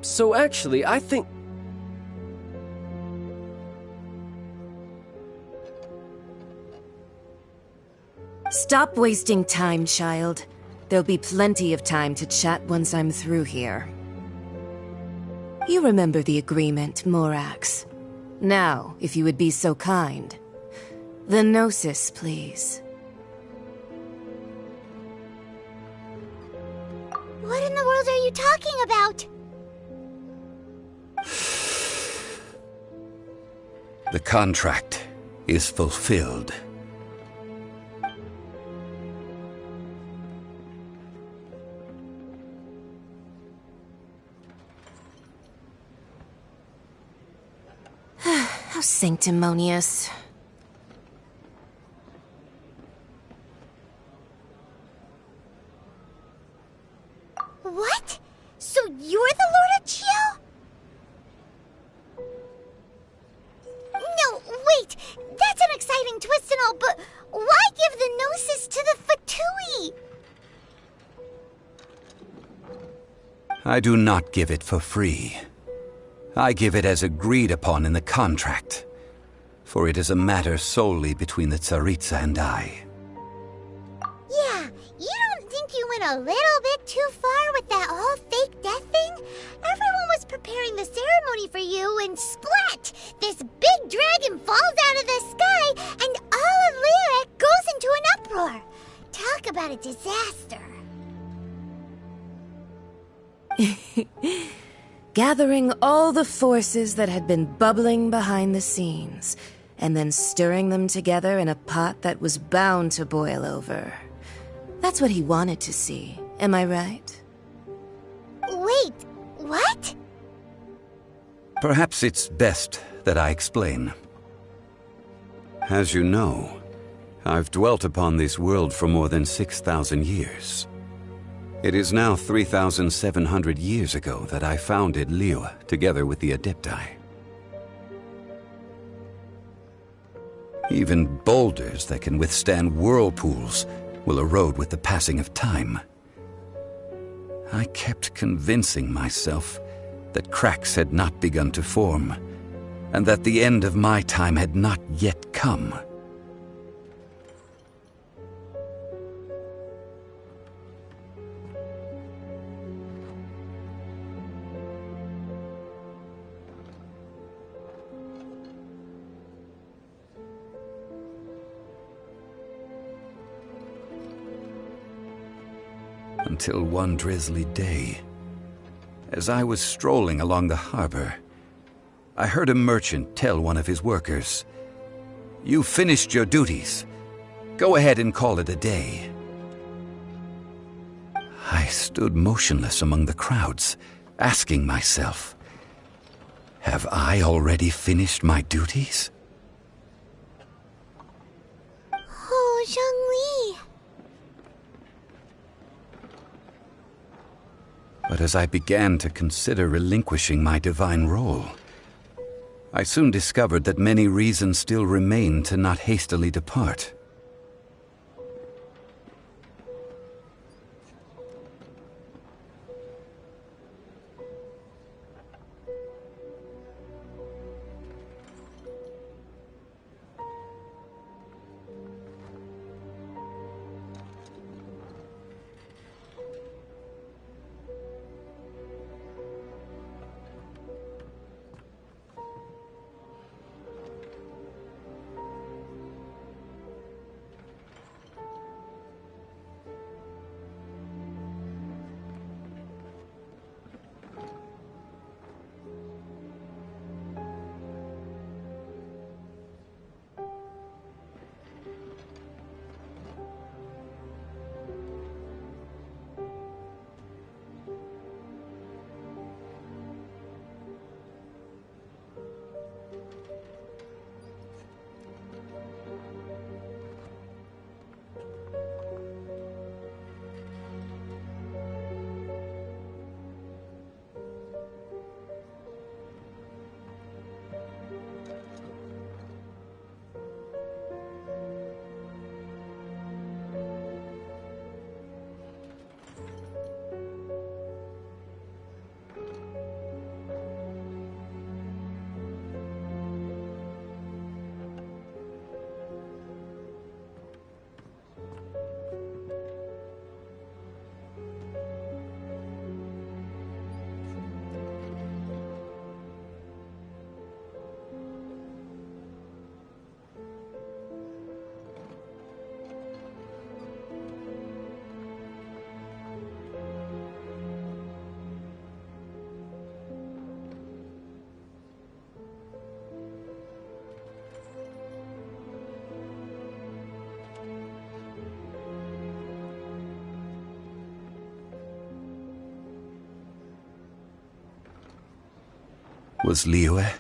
So actually, I think... Stop wasting time, child. There'll be plenty of time to chat once I'm through here. You remember the agreement, Morax. Now, if you would be so kind. The Gnosis, please. What in the world are you talking about? The contract is fulfilled. How sanctimonious. What? So you're the Lord of Chio? No, wait! That's an exciting twist and all, but why give the Gnosis to the Fatui? I do not give it for free. I give it as agreed upon in the contract, for it is a matter solely between the Tsaritsa and I. Yeah, you don't think you went a little bit too far with that whole fake death thing? Everyone was preparing the ceremony for you, and splat! This big dragon falls out of the sky, and all of Lyric goes into an uproar. Talk about a disaster. Gathering all the forces that had been bubbling behind the scenes, and then stirring them together in a pot that was bound to boil over. That's what he wanted to see, am I right? Wait, what? Perhaps it's best that I explain. As you know, I've dwelt upon this world for more than 6,000 years. It is now 3,700 years ago that I founded Liyue together with the Adepti. Even boulders that can withstand whirlpools will erode with the passing of time. I kept convincing myself that cracks had not begun to form, and that the end of my time had not yet come. Until one drizzly day, as I was strolling along the harbor, I heard a merchant tell one of his workers, "You finished your duties. Go ahead and call it a day." I stood motionless among the crowds, asking myself, have I already finished my duties? Oh, Zhongli. But as I began to consider relinquishing my divine role, I soon discovered that many reasons still remained to not hastily depart. Was Liyue,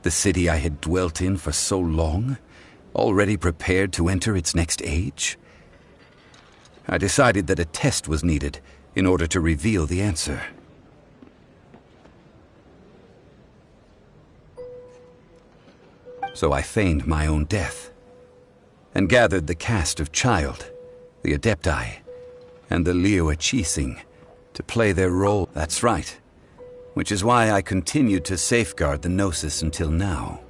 the city I had dwelt in for so long, already prepared to enter its next age? I decided that a test was needed in order to reveal the answer. So I feigned my own death, and gathered the cast of Child, the Adepti, and the Liyue Qixing to play their role. That's right, which is why I continued to safeguard the Gnosis until now.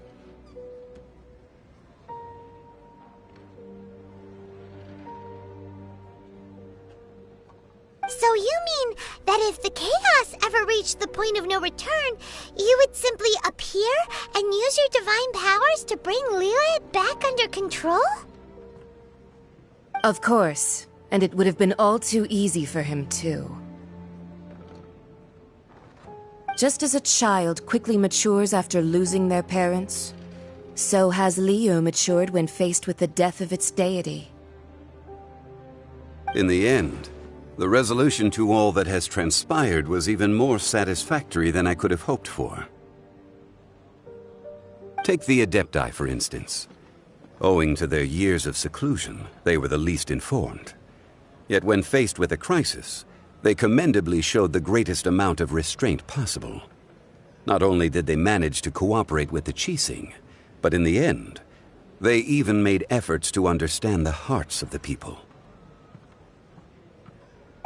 So you mean that if the chaos ever reached the point of no return, you would simply appear and use your divine powers to bring Liyue back under control? Of course, and it would have been all too easy for him too. Just as a child quickly matures after losing their parents, so has Liyue matured when faced with the death of its deity. In the end, the resolution to all that has transpired was even more satisfactory than I could have hoped for. Take the Adepti, for instance. Owing to their years of seclusion, they were the least informed. Yet when faced with a crisis, they commendably showed the greatest amount of restraint possible. Not only did they manage to cooperate with the Qixing, but in the end, they even made efforts to understand the hearts of the people.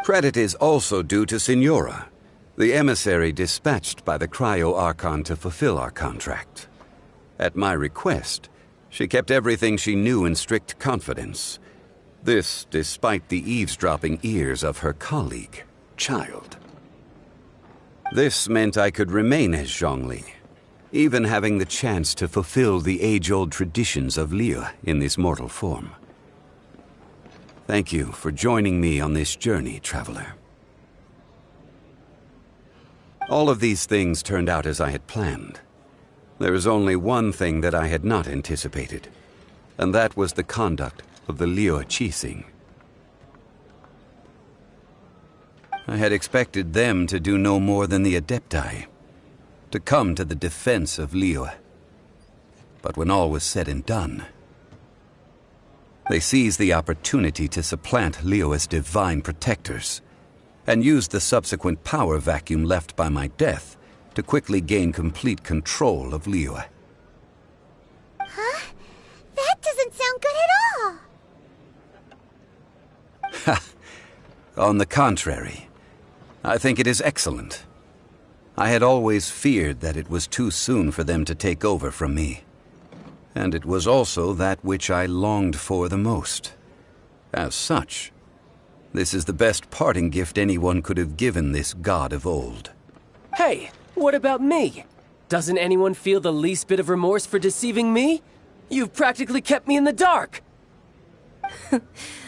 Credit is also due to Signora, the emissary dispatched by the Cryo-Archon to fulfill our contract. At my request, she kept everything she knew in strict confidence. This despite the eavesdropping ears of her colleague, Child. This meant I could remain as Zhongli, even having the chance to fulfill the age-old traditions of Liyue in this mortal form. Thank you for joining me on this journey, traveler. All of these things turned out as I had planned. There is only one thing that I had not anticipated, and that was the conduct of the Liyue Qixing. I had expected them to do no more than the Adepti, to come to the defense of Liyue. But when all was said and done, they seized the opportunity to supplant Liyue's divine protectors, and used the subsequent power vacuum left by my death to quickly gain complete control of Liyue. Huh? That doesn't sound good at all. Ha! On the contrary, I think it is excellent. I had always feared that it was too soon for them to take over from me. And it was also that which I longed for the most. As such, this is the best parting gift anyone could have given this god of old. Hey, what about me? Doesn't anyone feel the least bit of remorse for deceiving me? You've practically kept me in the dark!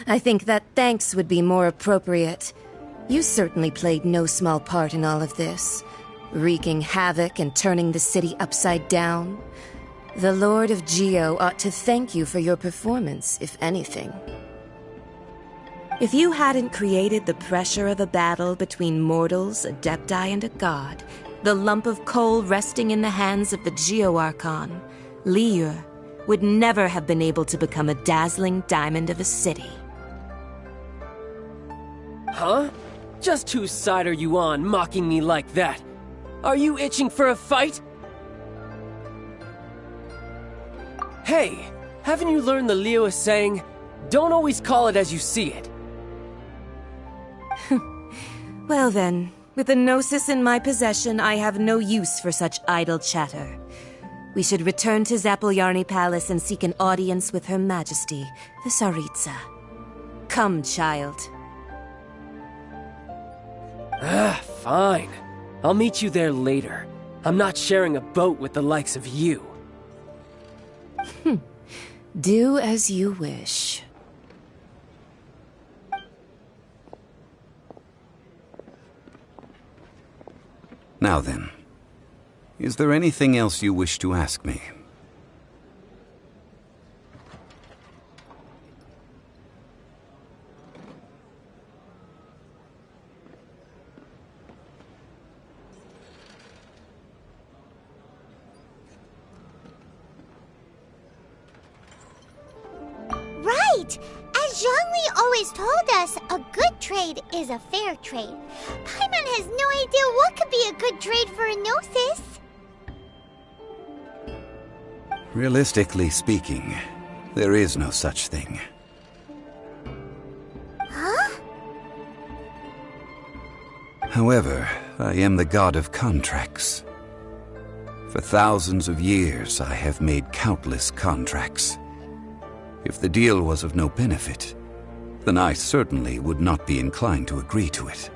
I think that thanks would be more appropriate. You certainly played no small part in all of this, wreaking havoc and turning the city upside down. The Lord of Geo ought to thank you for your performance, if anything. If you hadn't created the pressure of a battle between mortals, Adepti, and a god, the lump of coal resting in the hands of the Geo-Archon, Liyue would never have been able to become a dazzling diamond of a city. Huh? Just whose side are you on, mocking me like that? Are you itching for a fight? Hey, haven't you learned the Liyue saying, don't always call it as you see it? Well then, with the Gnosis in my possession, I have no use for such idle chatter. We should return to Zapoljarny Palace and seek an audience with Her Majesty, the Tsaritsa. Come, child. Fine. I'll meet you there later. I'm not sharing a boat with the likes of you. Do as you wish. Now then, is there anything else you wish to ask me? right. As Zhongli always told us, a good trade is a fair trade. Paimon has no idea what could be a good trade for a Gnosis. Realistically speaking, there is no such thing. Huh? However, I am the god of contracts. For thousands of years, I have made countless contracts. If the deal was of no benefit, then I certainly would not be inclined to agree to it.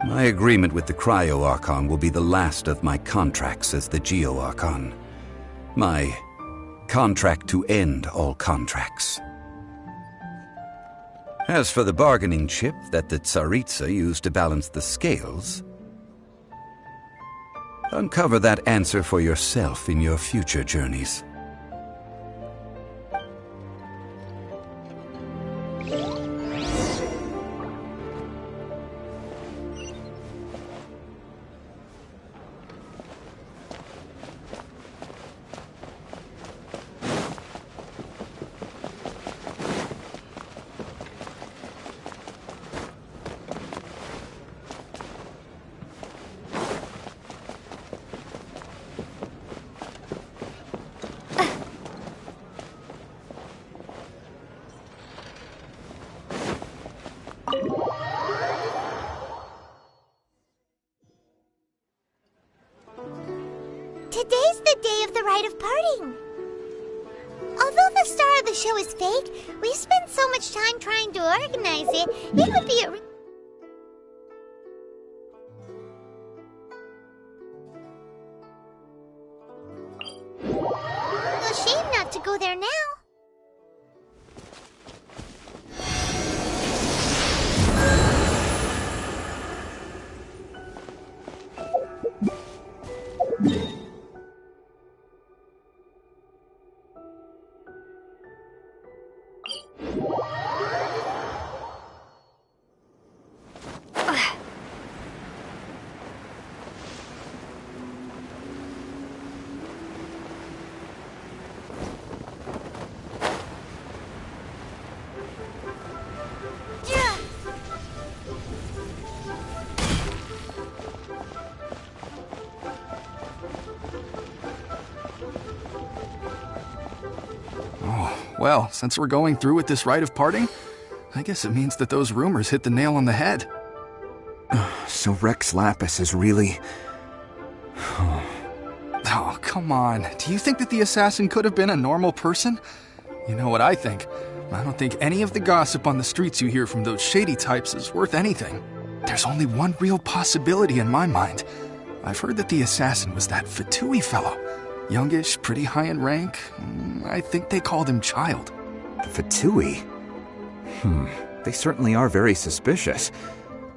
My agreement with the Cryo-Archon will be the last of my contracts as the Geo-Archon. My contract to end all contracts. As for the bargaining chip that the Tsaritsa used to balance the scales, uncover that answer for yourself in your future journeys. Today's the day of the rite of parting. Although the star of the show is fake, we spent so much time trying to organize it, it would be a shame not to go there now. Well, since we're going through with this rite of parting, I guess it means that those rumors hit the nail on the head. So Rex Lapis is really... Oh, come on. Do you think that the assassin could have been a normal person? You know what I think. I don't think any of the gossip on the streets you hear from those shady types is worth anything. There's only one real possibility in my mind. I've heard that the assassin was that Fatui fellow. Youngish, pretty high in rank. I think they called him Child. The Fatui? They certainly are very suspicious.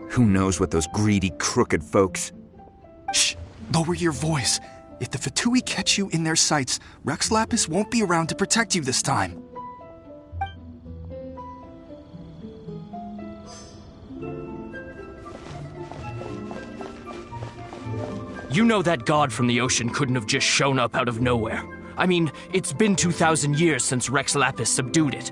Who knows what those greedy, crooked folks... Shh! Lower your voice. If the Fatui catch you in their sights, Rex Lapis won't be around to protect you this time. You know that god from the ocean couldn't have just shown up out of nowhere. I mean, it's been 2,000 years since Rex Lapis subdued it.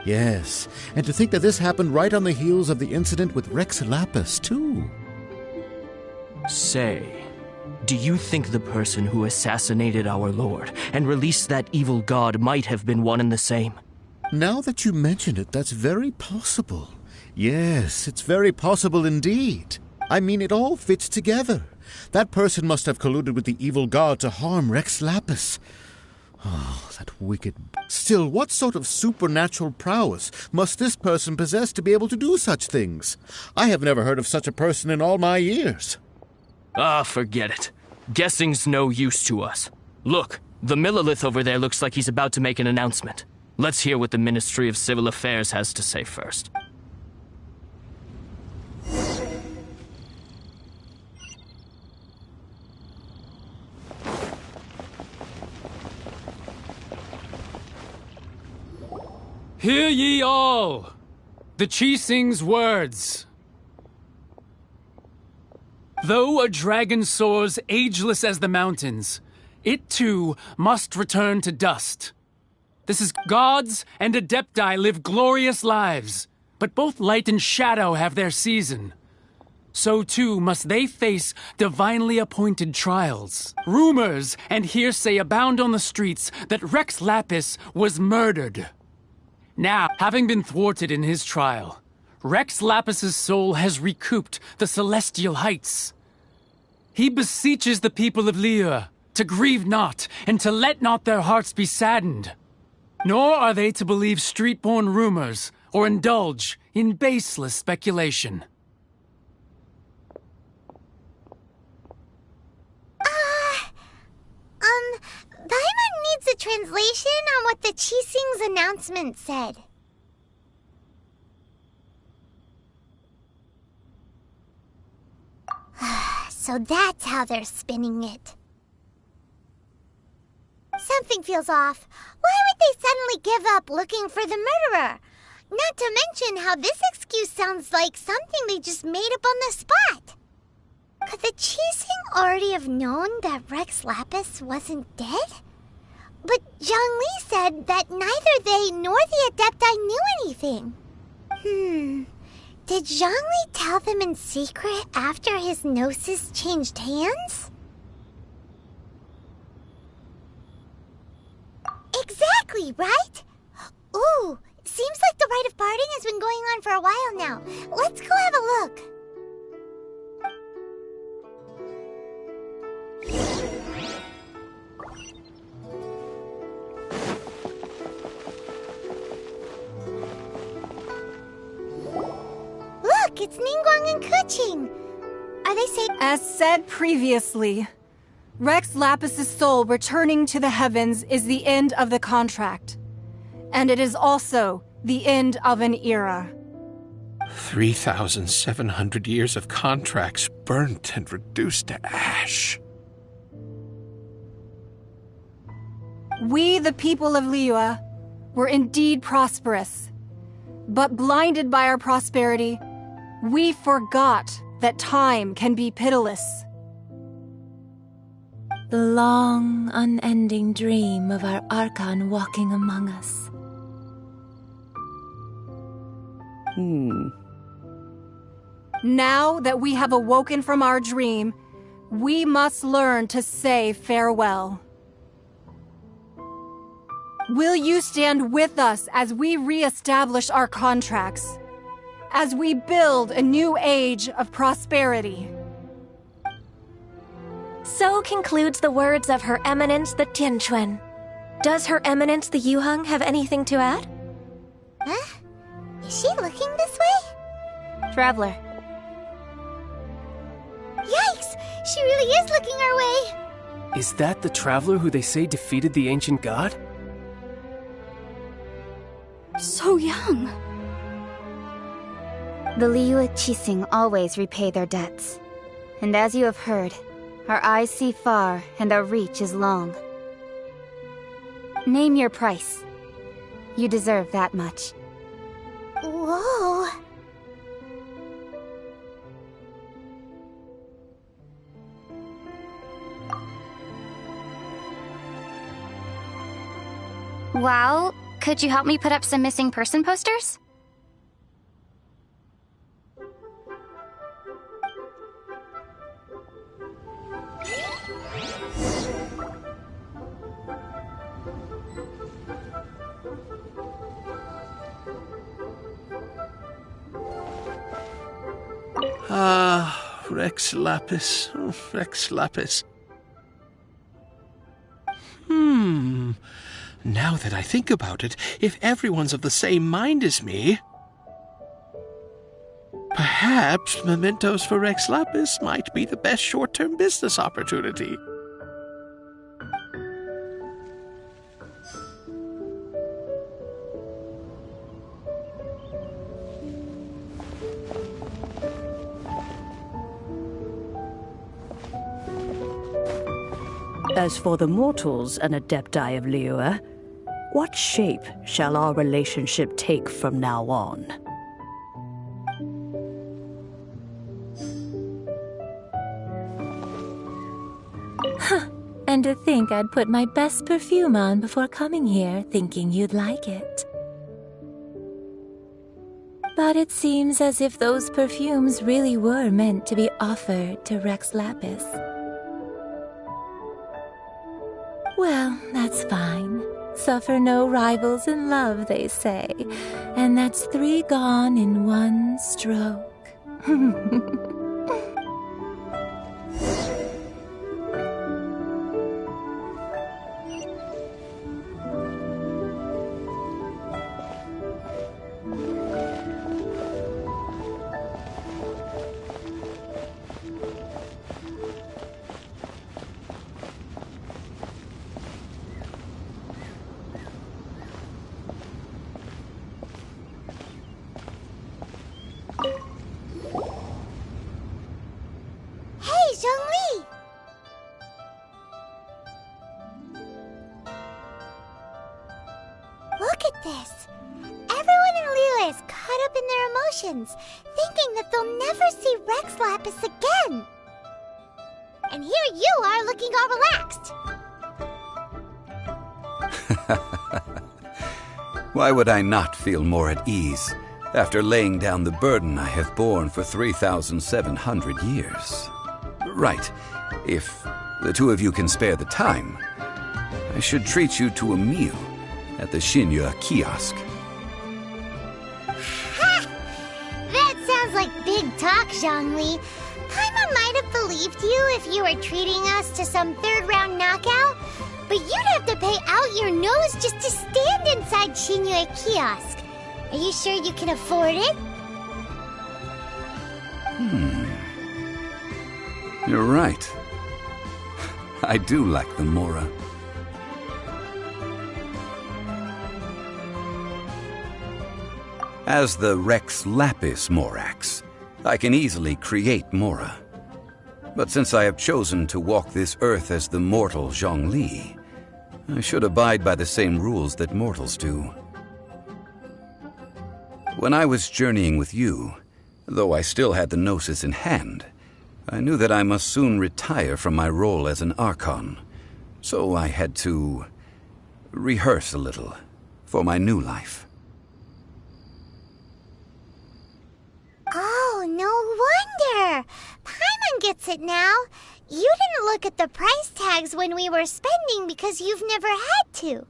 Yes, and to think that this happened right on the heels of the incident with Rex Lapis, too. Say, do you think the person who assassinated our lord and released that evil god might have been one and the same? Now that you mention it, that's very possible. Yes, it's very possible indeed. I mean, it all fits together. That person must have colluded with the evil god to harm Rex Lapis. Oh, that wicked... Still, what sort of supernatural prowess must this person possess to be able to do such things? I have never heard of such a person in all my years. Ah, forget it. Guessing's no use to us. Look, the Millilith over there looks like he's about to make an announcement. Let's hear what the Ministry of Civil Affairs has to say first. Hear ye all! The Chising's words. Though a dragon soars ageless as the mountains, it too must return to dust. This is gods and Adepti live glorious lives, but both light and shadow have their season. So too must they face divinely appointed trials. Rumors and hearsay abound on the streets that Rex Lapis was murdered. Now, having been thwarted in his trial, Rex Lapis's soul has recouped the celestial heights. He beseeches the people of Liyue to grieve not and to let not their hearts be saddened. Nor are they to believe street-born rumors or indulge in baseless speculation. Paimon needs a translation on what the Qixing's announcement said. So that's how they're spinning it. Something feels off. Why would they suddenly give up looking for the murderer? Not to mention how this excuse sounds like something they just made up on the spot. Could the Qixing already have known that Rex Lapis wasn't dead? But Zhongli said that neither they nor the Adepti knew anything. Did Zhongli tell them in secret after his gnosis changed hands? Exactly, right? Ooh, seems like the rite of parting has been going on for a while now. Let's go have a look. Look, it's Ningguang and Keqing. Are they saying... As said previously, Rex Lapis's soul returning to the heavens is the end of the contract. And it is also the end of an era. 3,700 years of contracts burnt and reduced to ash. We, the people of Liyue, were indeed prosperous. But blinded by our prosperity, we forgot that time can be pitiless. The long, unending dream of our Archon walking among us. Now that we have awoken from our dream, we must learn to say farewell. Will you stand with us as we re-establish our contracts? As we build a new age of prosperity? So concludes the words of Her Eminence the Tianquan. Does Her Eminence the Yuheng have anything to add? Huh? Is she looking this way? Traveler. Yikes! She really is looking our way! Is that the traveler who they say defeated the ancient god? So young. The Liyue Qixing always repay their debts. And as you have heard, our eyes see far and our reach is long. Name your price. You deserve that much. Whoa. Well, could you help me put up some missing person posters? Rex Lapis. Oh, Rex Lapis. Now that I think about it, if everyone's of the same mind as me, perhaps mementos for Rex Lapis might be the best short-term business opportunity. As for the mortals and Adepti of Liyue, what shape shall our relationship take from now on? And to think I'd put my best perfume on before coming here, thinking you'd like it. But it seems as if those perfumes really were meant to be offered to Rex Lapis. Well, that's fine. Suffer no rivals in love, they say. And that's 3 gone in 1 stroke. Thinking that they'll never see Rex Lapis again. And here you are looking all relaxed. Why would I not feel more at ease after laying down the burden I have borne for 3,700 years? Right, if the 2 of you can spare the time, I should treat you to a meal at the Shinya kiosk. Big talk, Zhongli. Paimon might have believed you if you were treating us to some 3rd-round knockout, but you'd have to pay out your nose just to stand inside Shinya kiosk. Are you sure you can afford it? You're right. I do lack the Mora. As the Rex Lapis Morax, I can easily create Mora. But since I have chosen to walk this earth as the mortal Zhongli, I should abide by the same rules that mortals do. When I was journeying with you, though I still had the Gnosis in hand, I knew that I must soon retire from my role as an Archon, so I had to rehearse a little for my new life. Oh, no wonder! Paimon gets it now. You didn't look at the price tags when we were spending because you've never had to.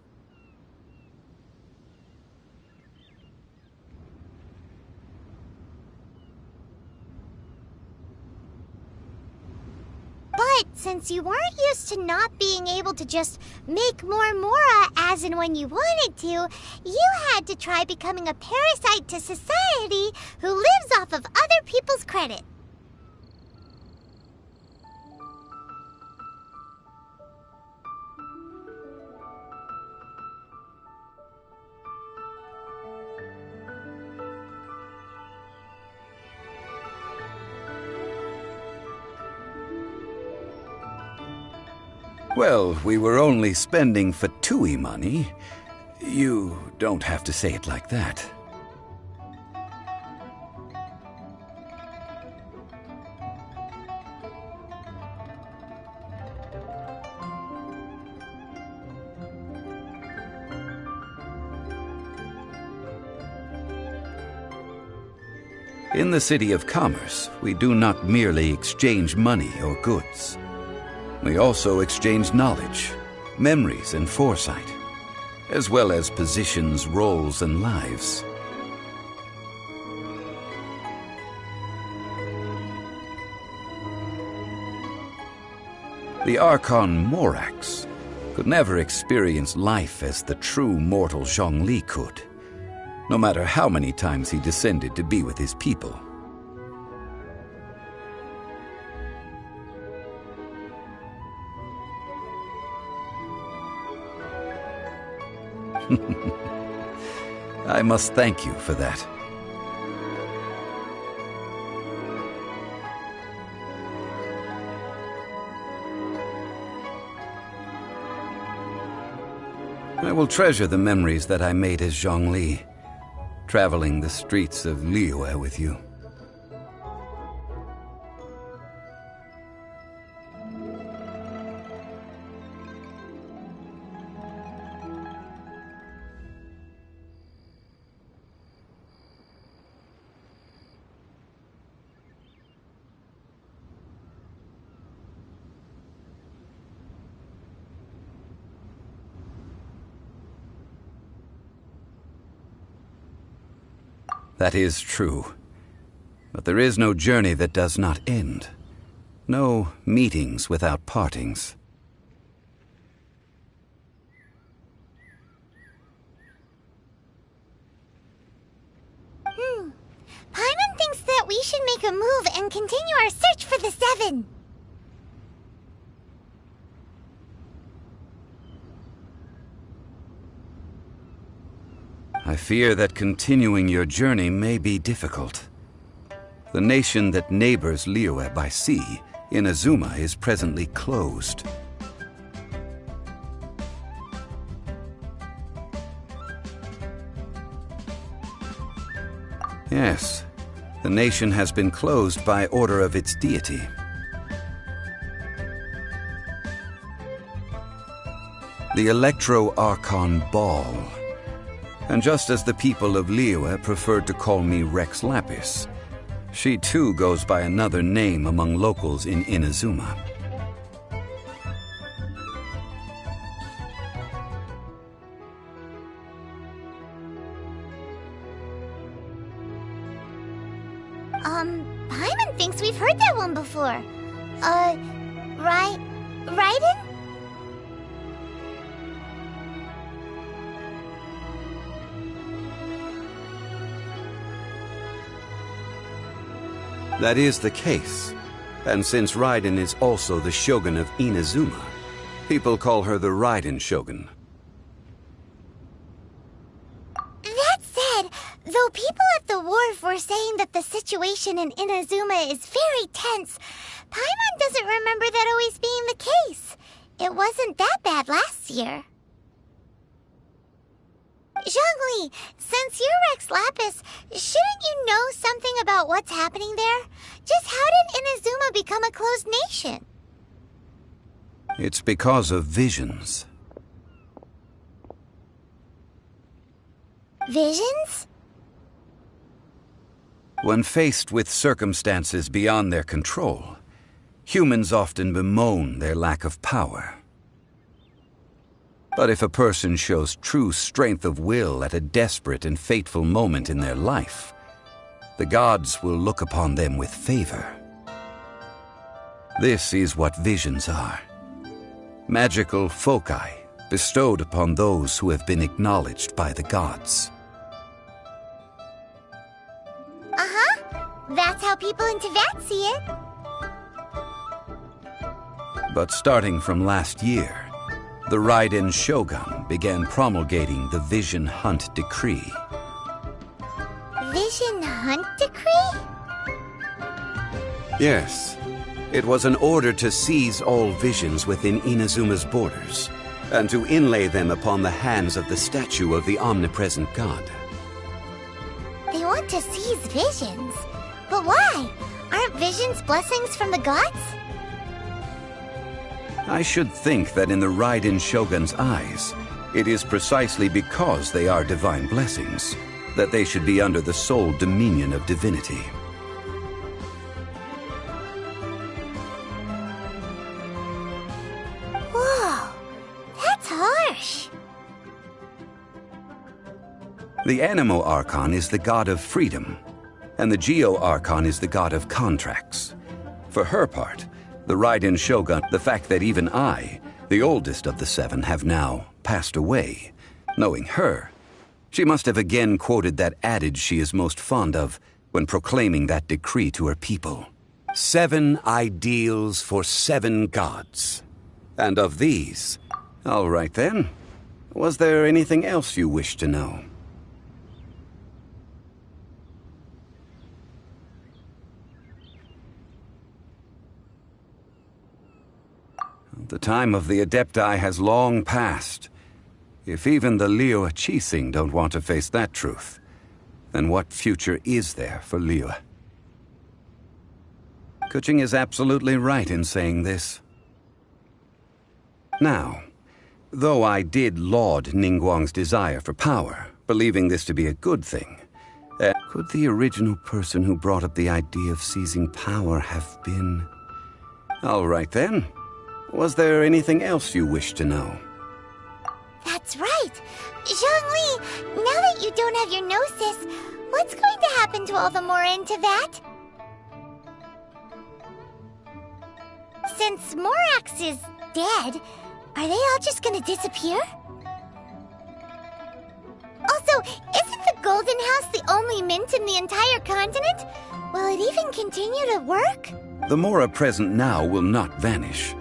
But since you weren't used to not being able to just make more Mora as and when you wanted to, you had to try becoming a parasite to society who lives off of other people's credit. Well, we were only spending Fatui money. You don't have to say it like that. In the City of Commerce, we do not merely exchange money or goods. We also exchange knowledge, memories, and foresight, as well as positions, roles, and lives. The Archon Morax could never experience life as the true mortal Zhongli could, no matter how many times he descended to be with his people. I must thank you for that. I will treasure the memories that I made as Zhongli, traveling the streets of Liyue with you. That is true. But there is no journey that does not end. No meetings without partings. Paimon thinks that we should make a move and continue our search for the Seven. I fear that continuing your journey may be difficult. The nation that neighbors Liyue by sea, Inazuma, is presently closed. Yes, the nation has been closed by order of its deity. The Electro-Archon Ball. And just as the people of Liyue preferred to call me Rex Lapis, she too goes by another name among locals in Inazuma. Paimon thinks we've heard that one before. Raiden? That is the case. And since Raiden is also the Shogun of Inazuma, people call her the Raiden Shogun. That said, though people at the wharf were saying that the situation in Inazuma is very tense, Paimon doesn't remember that always being the case. It wasn't that bad last year. Zhongli, since you're Rex Lapis, shouldn't you know something about what's happening there? Just how did Inazuma become a closed nation? It's because of visions. Visions? When faced with circumstances beyond their control, humans often bemoan their lack of power. But if a person shows true strength of will at a desperate and fateful moment in their life, the gods will look upon them with favor. This is what visions are. Magical foci bestowed upon those who have been acknowledged by the gods. That's how people in Teyvat see it. But starting from last year, the Raiden Shogun began promulgating the Vision Hunt Decree. Vision Hunt Decree? Yes. It was an order to seize all visions within Inazuma's borders, and to inlay them upon the hands of the statue of the omnipresent god. They want to seize visions. But why? Aren't visions blessings from the gods? I should think that in the Raiden Shogun's eyes, it is precisely because they are divine blessings that they should be under the sole dominion of divinity. Whoa, that's harsh. The Animo Archon is the god of freedom, and the Geo Archon is the god of contracts. For her part, the Raiden Shogun, the fact that even I, the oldest of the seven, have now passed away, knowing her, she must have again quoted that adage she is most fond of when proclaiming that decree to her people. 7 ideals for 7 gods. And of these, all right then, was there anything else you wish to know? The time of the Adepti has long passed. If even the Liyue Qixing don't want to face that truth, then what future is there for Liyue? Keqing is absolutely right in saying this. Now, though I did laud Ningguang's desire for power, believing this to be a good thing, could the original person who brought up the idea of seizing power have been... All right then. Was there anything else you wish to know? That's right. Zhongli, now that you don't have your gnosis, What's going to happen to all the Mora in Teyvat? Since Morax is dead, are they all just gonna disappear? Also, isn't the Golden House the only mint in the entire continent? Will it even continue to work? The Mora present now will not vanish.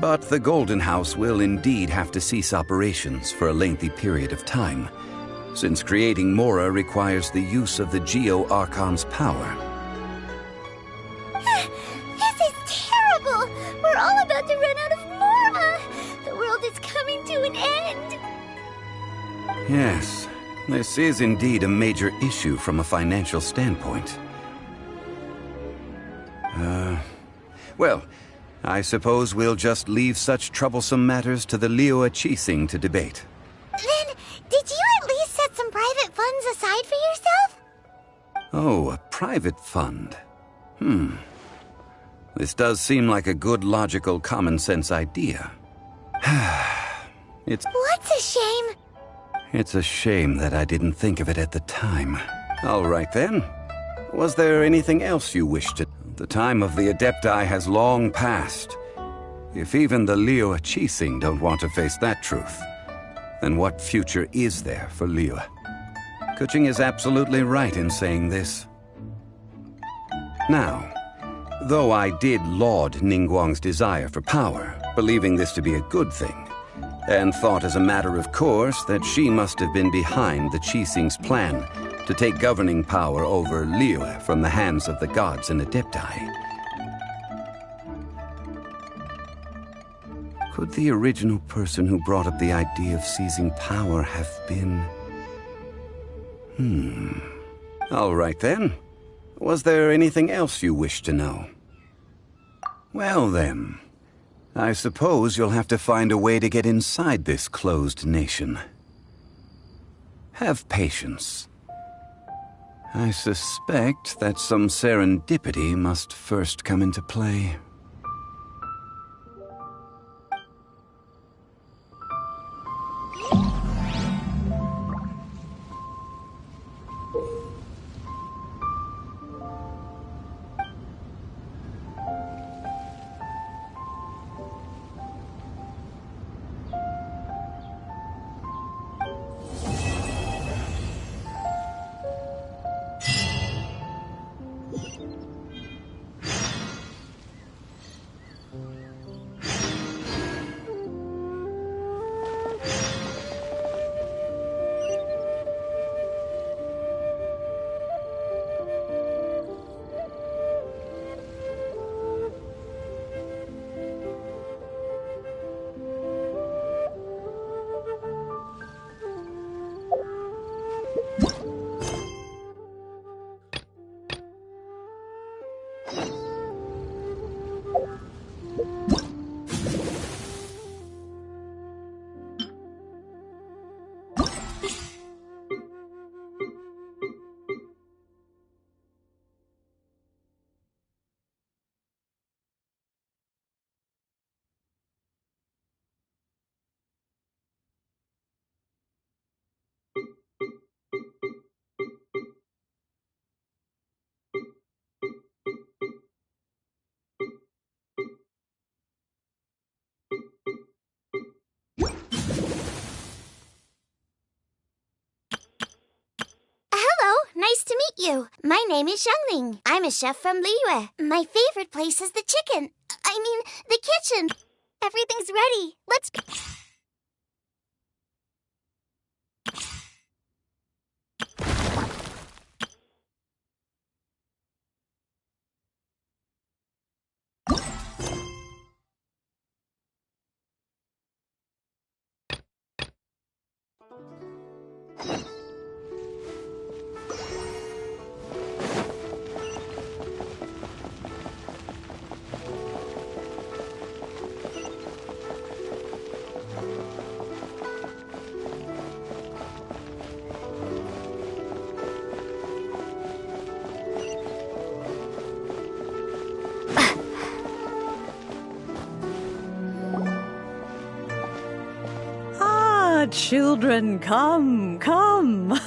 But the Golden House will indeed have to cease operations for a lengthy period of time, since creating Mora requires the use of the Geo-Archon's power. This is terrible! We're all about to run out of Mora! The world is coming to an end! Yes, this is indeed a major issue from a financial standpoint. Well, I suppose we'll just leave such troublesome matters to the Liyue Qixing to debate. Then, did you at least set some private funds aside for yourself? Oh, a private fund. This does seem like a good, logical, common-sense idea. What's a shame? It's a shame that I didn't think of it at the time. All right, then. Was there anything else you wished to... The time of the Adepti has long passed. If even the Liyue Qixing don't want to face that truth, then what future is there for Liyue? Keqing is absolutely right in saying this. Now, though I did laud Ningguang's desire for power, believing this to be a good thing, and thought as a matter of course that she must have been behind the Qixing's plan to take governing power over Liyue from the hands of the gods and Adepti. Could the original person who brought up the idea of seizing power have been... All right, then. Was there anything else you wish to know? Well, then. I suppose you'll have to find a way to get inside this closed nation. Have patience. I suspect that some serendipity must first come into play. Nice to meet you. My name is Xiangling. I'm a chef from Liyue. My favorite place is the chicken. The kitchen. Everything's ready. Let's go. Children, come, come.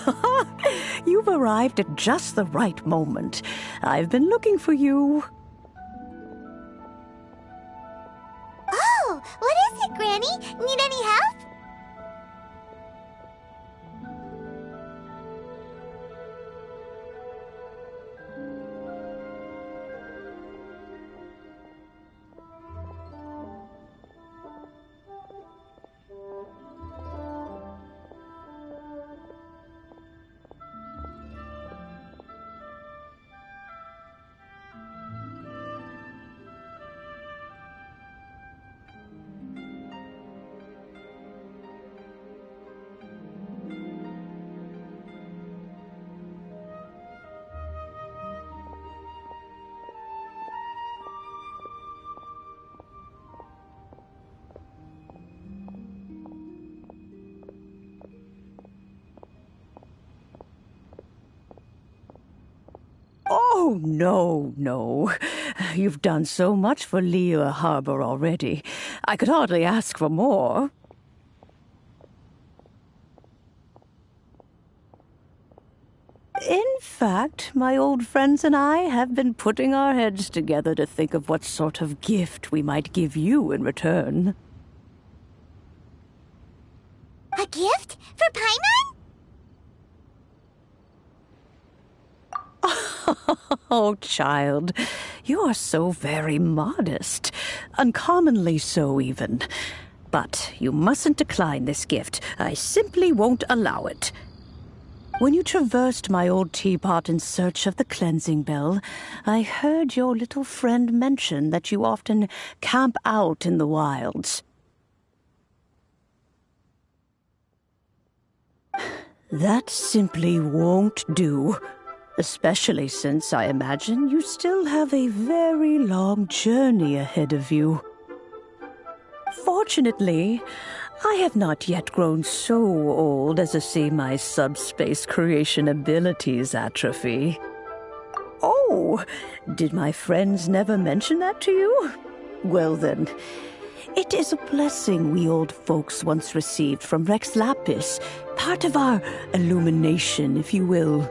You've arrived at just the right moment. I've been looking for you. Oh, what is it, Granny? Need any help? Oh, no. You've done so much for Liyue Harbor already. I could hardly ask for more. In fact, my old friends and I have been putting our heads together to think of what sort of gift we might give you in return. A gift? For Paimon? Oh, child, you are so very modest. Uncommonly so, even. But you mustn't decline this gift. I simply won't allow it. When you traversed my old teapot in search of the cleansing bell, I heard your little friend mention that you often camp out in the wilds. That simply won't do. Especially since I imagine you still have a very long journey ahead of you. Fortunately, I have not yet grown so old as to see my subspace creation abilities atrophy. Oh, did my friends never mention that to you? Well then, it is a blessing we old folks once received from Rex Lapis, part of our illumination, if you will.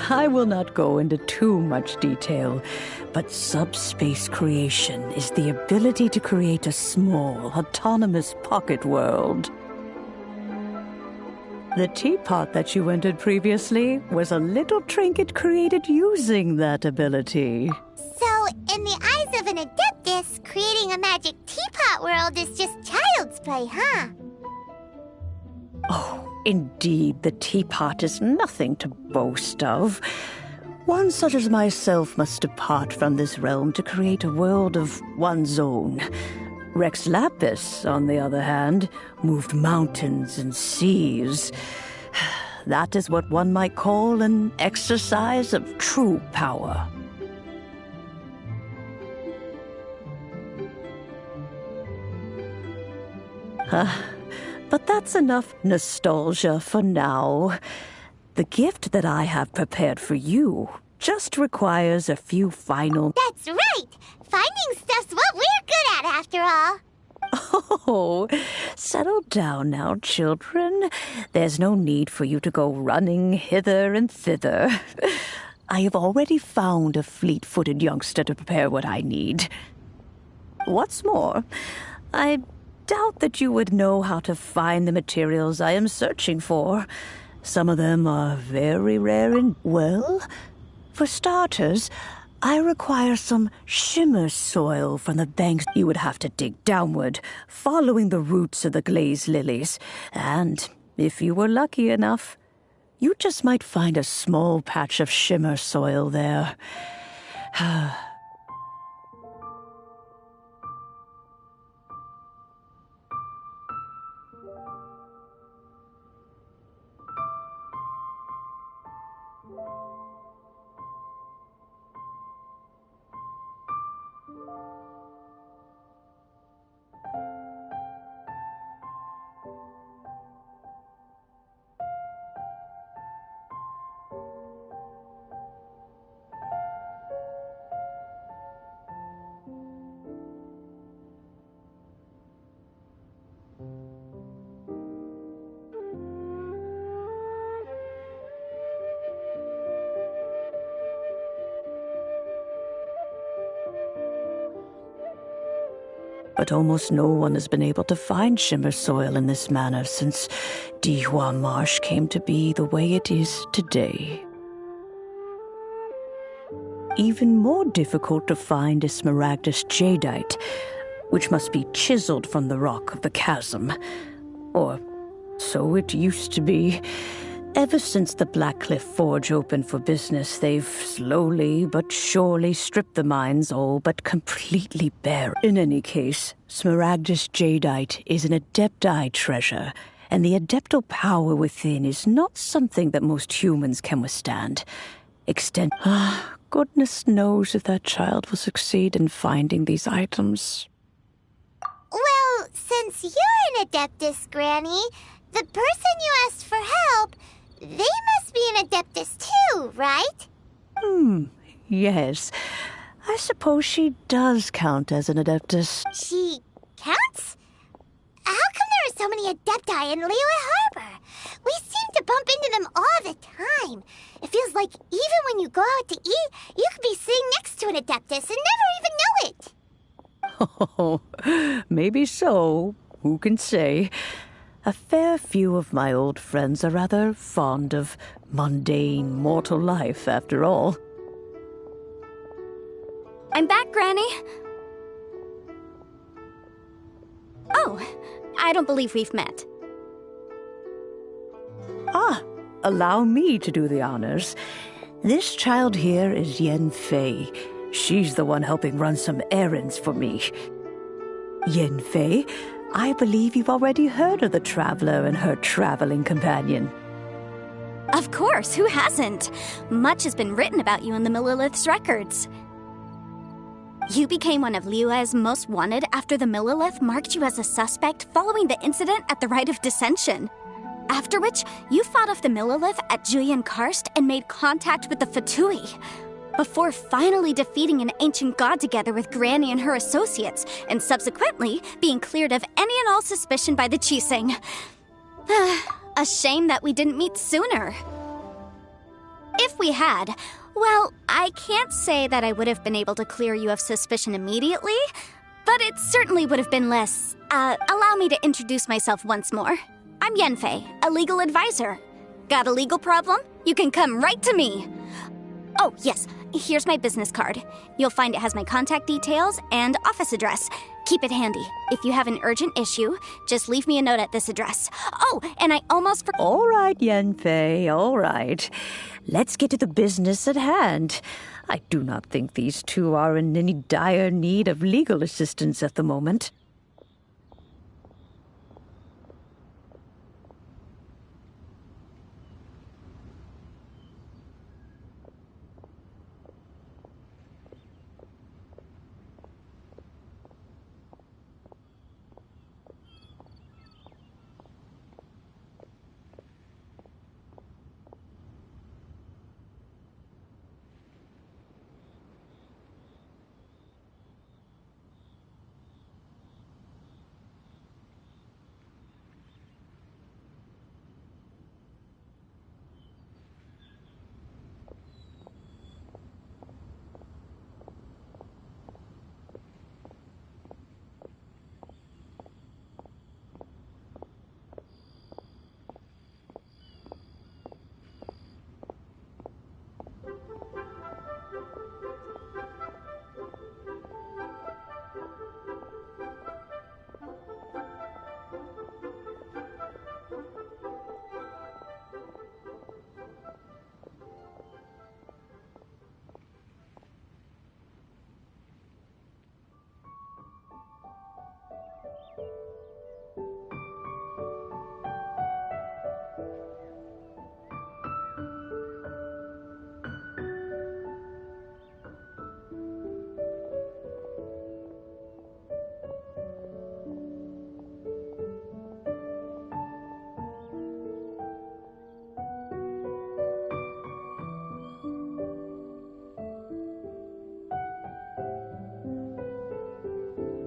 I will not go into too much detail, but subspace creation is the ability to create a small, autonomous pocket world. The teapot that you entered previously was a little trinket created using that ability. So, in the eyes of an Adeptus, creating a magic teapot world is just child's play, huh? Oh, indeed, the teapot is nothing to boast of. One such as myself must depart from this realm to create a world of one's own. Rex Lapis, on the other hand, moved mountains and seas. That is what one might call an exercise of true power. But that's enough nostalgia for now. The gift that I have prepared for you just requires a few final... That's right! Finding stuff's what we're good at, after all. Oh, settle down now, children. There's no need for you to go running hither and thither. I have already found a fleet-footed youngster to prepare what I need. What's more, I doubt that you would know how to find the materials I am searching for. Some of them are very rare and, well, for starters, I require some shimmer soil from the banks. You would have to dig downward, following the roots of the glazed lilies. And if you were lucky enough, you just might find a small patch of shimmer soil there. But almost no one has been able to find Shimmer soil in this manner since Dihua Marsh came to be the way it is today. Even more difficult to find is Smaragdus jadeite, which must be chiseled from the rock of the chasm. Or so it used to be. Ever since the Blackcliff Forge opened for business, they've slowly but surely stripped the mines all but completely bare. In any case, Smaragdus jadeite is an Adepti treasure, and the Adeptal power within is not something that most humans can withstand. Goodness knows if that child will succeed in finding these items. Well, since you're an Adeptus, Granny, the person you asked for help, they must be an Adeptus too, right? Yes. I suppose she does count as an Adeptus. She counts? How come there are so many Adepti in Liyue Harbor? We seem to bump into them all the time. It feels like even when you go out to eat, you could be sitting next to an Adeptus and never even know it. Oh, maybe so. Who can say? A fair few of my old friends are rather fond of mundane mortal life, after all. I'm back, Granny. Oh, I don't believe we've met. Allow me to do the honors. This child here is Yen Fei. She's the one helping run some errands for me. Yen Fei, I believe you've already heard of the Traveler and her traveling companion. Of course, who hasn't? Much has been written about you in the Millilith's records. You became one of Liyue's most wanted after the Millilith marked you as a suspect following the incident at the Rite of Dissension. After which, you fought off the Millilith at Julian Karst and made contact with the Fatui, before finally defeating an ancient god together with Granny and her associates, and subsequently being cleared of any and all suspicion by the Chising. A shame that we didn't meet sooner. If we had, well, I can't say that I would have been able to clear you of suspicion immediately, but it certainly would have been less. Allow me to introduce myself once more. I'm Yenfei, a legal advisor. Got a legal problem? You can come right to me. Oh, yes, here's my business card. You'll find it has my contact details and office address. Keep it handy. If you have an urgent issue, just leave me a note at this address. Oh, and I almost forgot. All right, Yenfei, all right. Let's get to the business at hand. I do not think these two are in any dire need of legal assistance at the moment.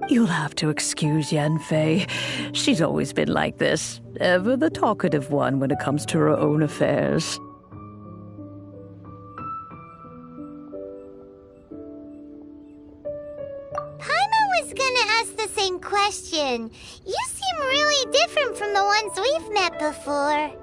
You'll have to excuse Yanfei. She's always been like this, ever the talkative one when it comes to her own affairs. Paimon was gonna ask the same person. You seem really different from the ones we've met before.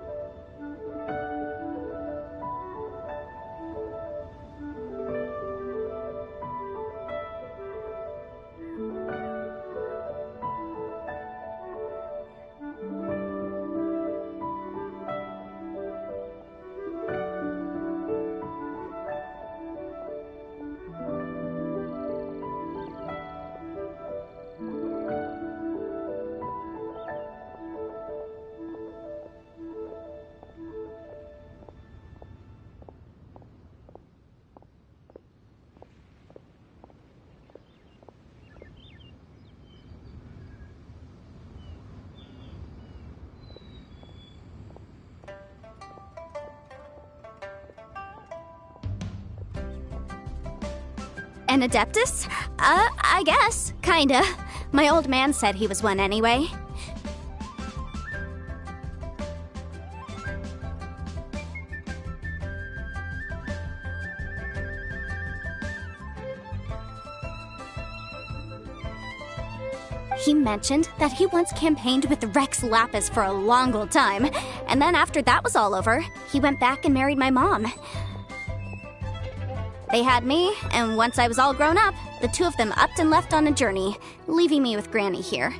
An Adeptus? I guess. Kinda. My old man said he was one anyway. He mentioned that he once campaigned with Rex Lapis for a long old time, and then after that was all over, he went back and married my mom. They had me, and once I was all grown up, the two of them upped and left on a journey, leaving me with Granny here.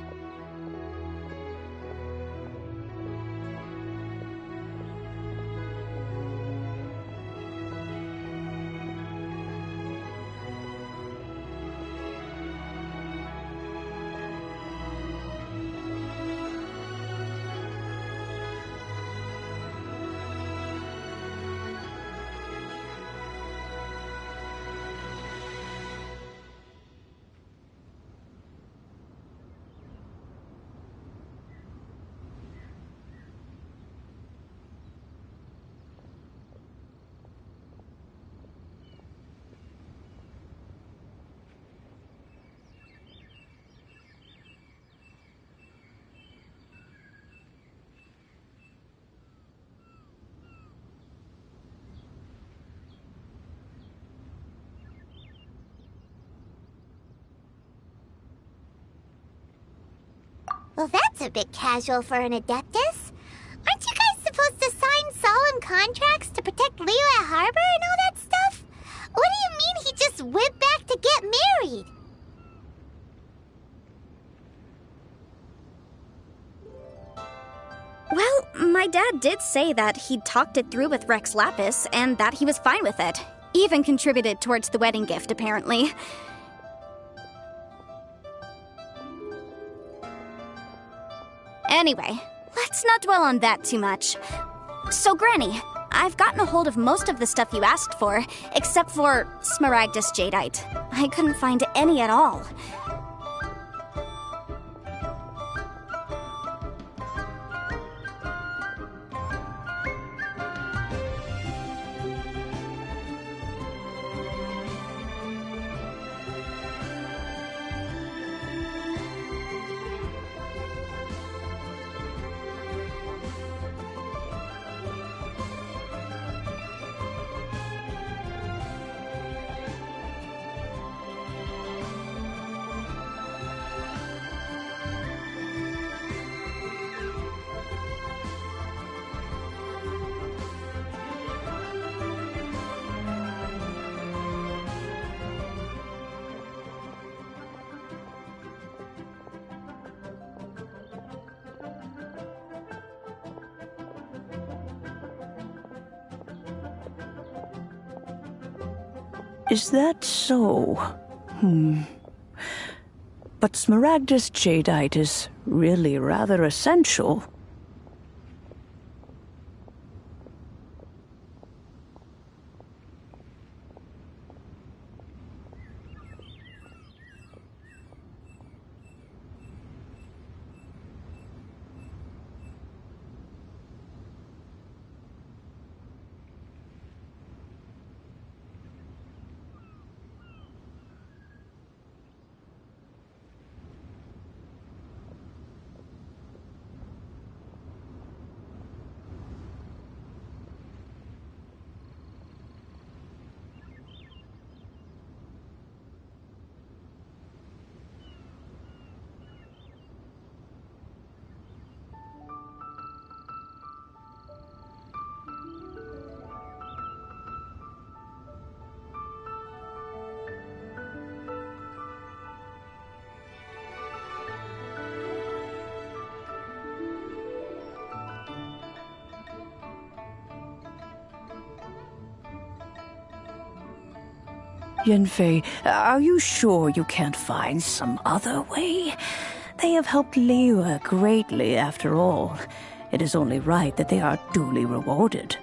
Well, that's a bit casual for an Adeptus. Aren't you guys supposed to sign solemn contracts to protect Liyue Harbor and all that stuff? What do you mean he just went back to get married? Well, my dad did say that he'd talked it through with Rex Lapis and that he was fine with it. Even contributed towards the wedding gift, apparently. Anyway, let's not dwell on that too much. So, Granny, I've gotten a hold of most of the stuff you asked for, except for Smaragdus Jadeite. I couldn't find any at all. Is that so? But Smaragdus Jadeite is really rather essential. Yanfei, are you sure you can't find some other way? They have helped Liyue greatly, after all. It is only right that they are duly rewarded.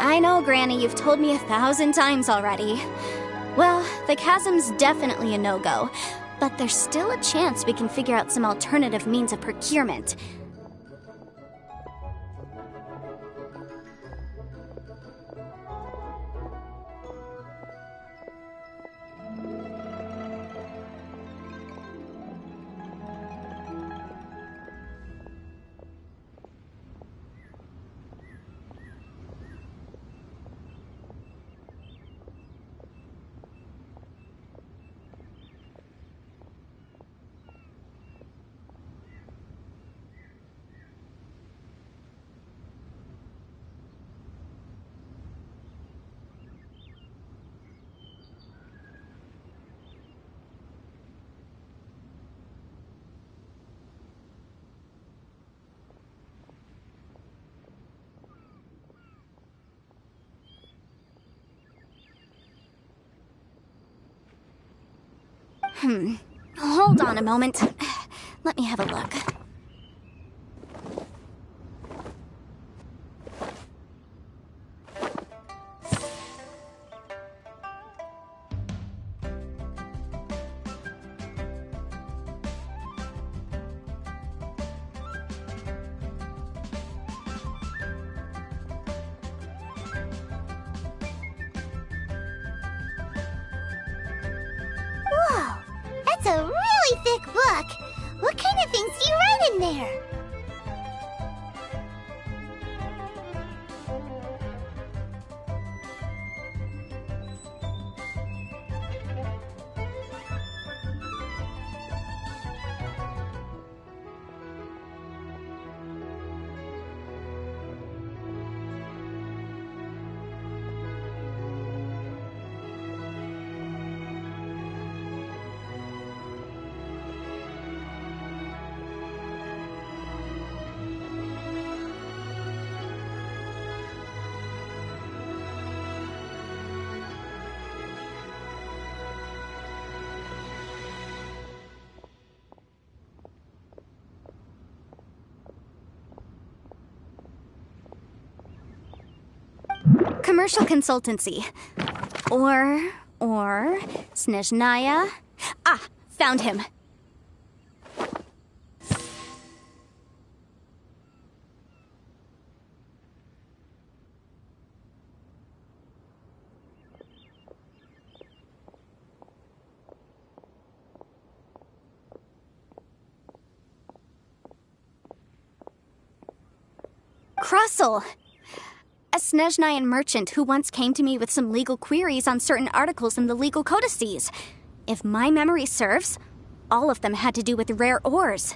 I know, Granny, you've told me 1,000 times already. Well, the chasm's definitely a no-go, but there's still a chance we can figure out some alternative means of procurement. Hold on a moment. Let me have a look. Whoa! That's a really thick book! What kind of things do you write in there? Commercial consultancy. Or Snezhnaya. Ah, found him. Krusell! A Snezhnayan merchant who once came to me with some legal queries on certain articles in the legal codices. If my memory serves, all of them had to do with rare ores.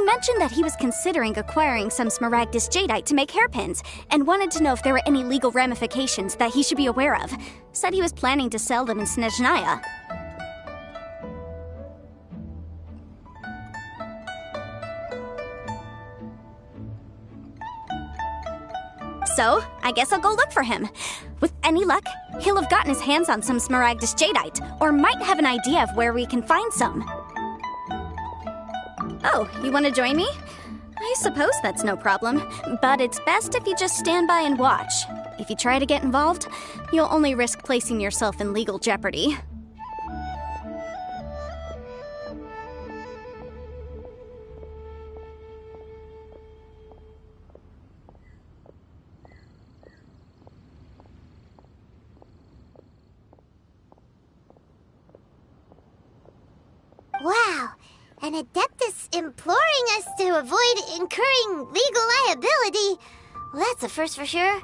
mentioned that he was considering acquiring some smaragdus jadeite to make hairpins, and wanted to know if there were any legal ramifications that he should be aware of. Said he was planning to sell them in Snezhnaya. So, I guess I'll go look for him. With any luck, he'll have gotten his hands on some smaragdus jadeite, or might have an idea of where we can find some. Oh, you want to join me? I suppose that's no problem, but it's best if you just stand by and watch. If you try to get involved, you'll only risk placing yourself in legal jeopardy. Wow, an Adeptus imploring us to avoid incurring legal liability. Well, that's a first for sure.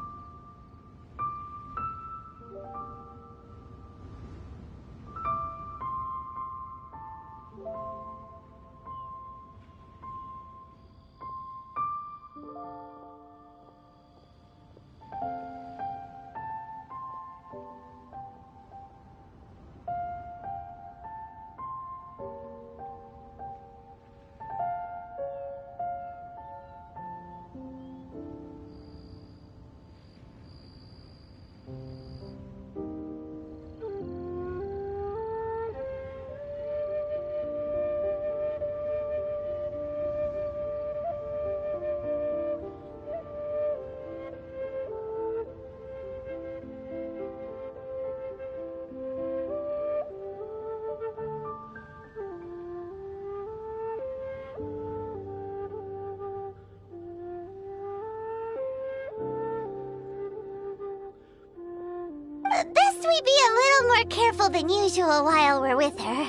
Best we be a little more careful than usual while we're with her.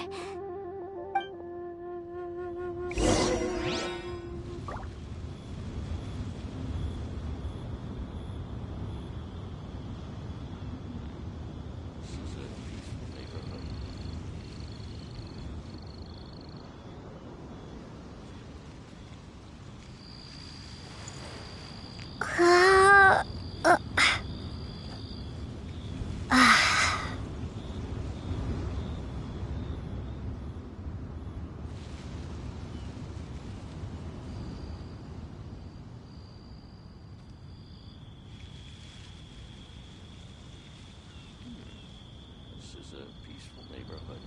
This is a peaceful neighborhood.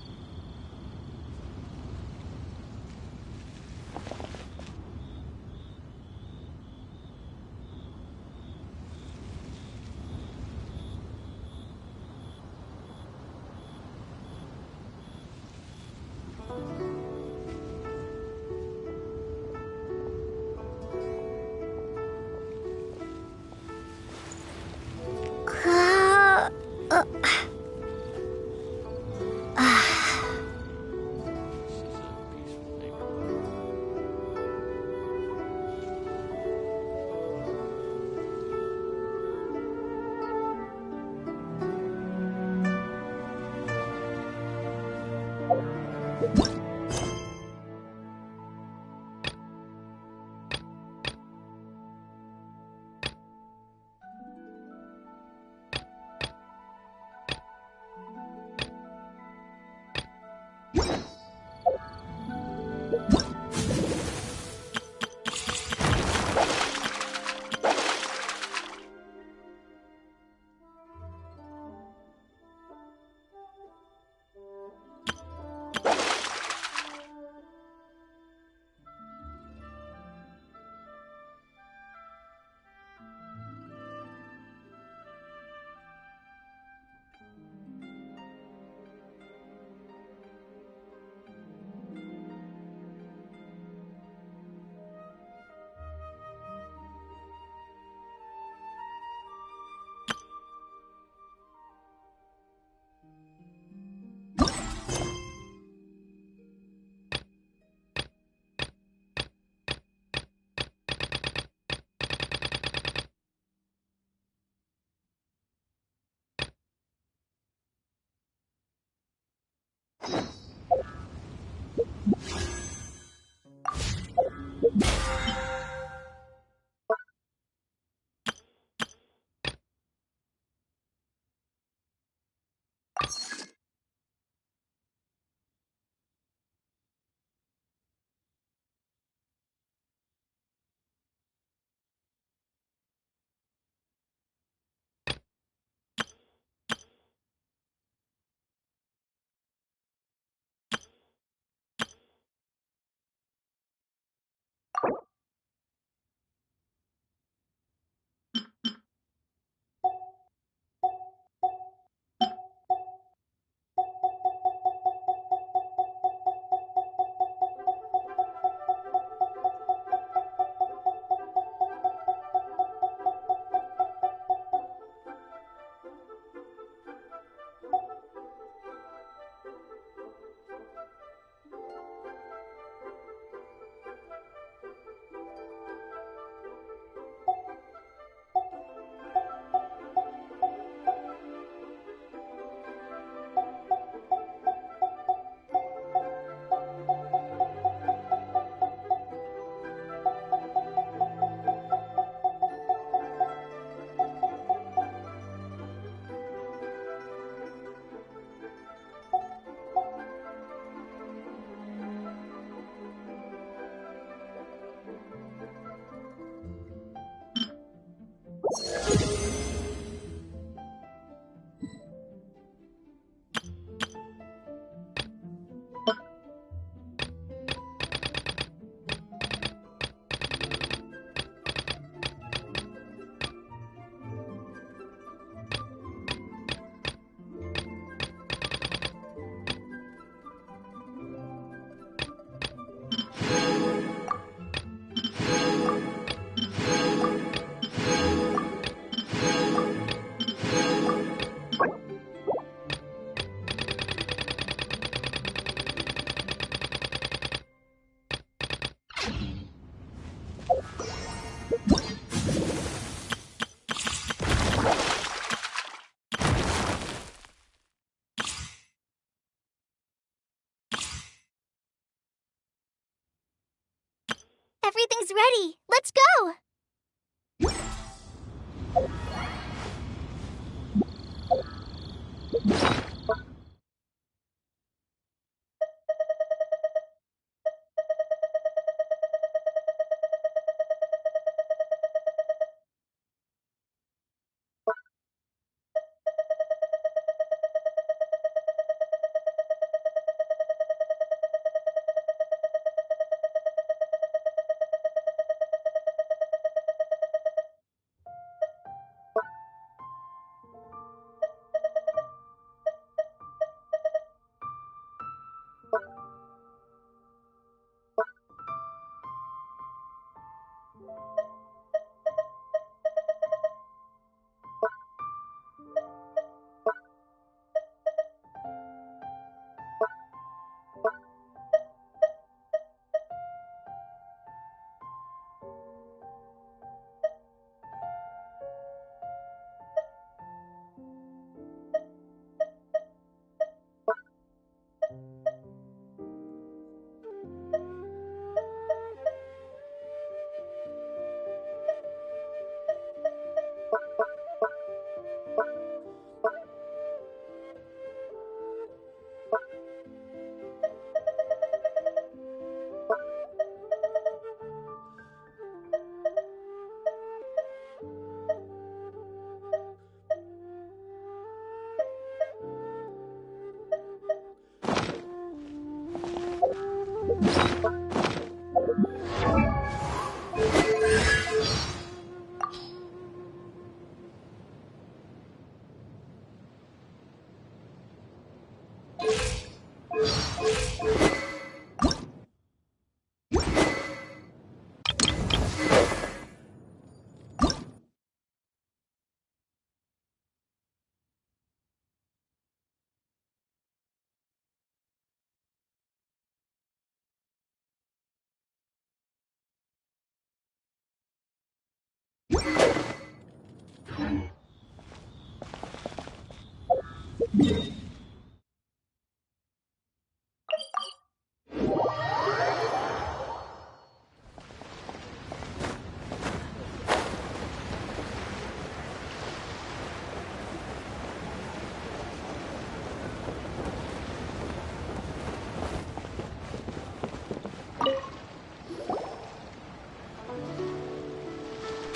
Everything's ready. Let's go!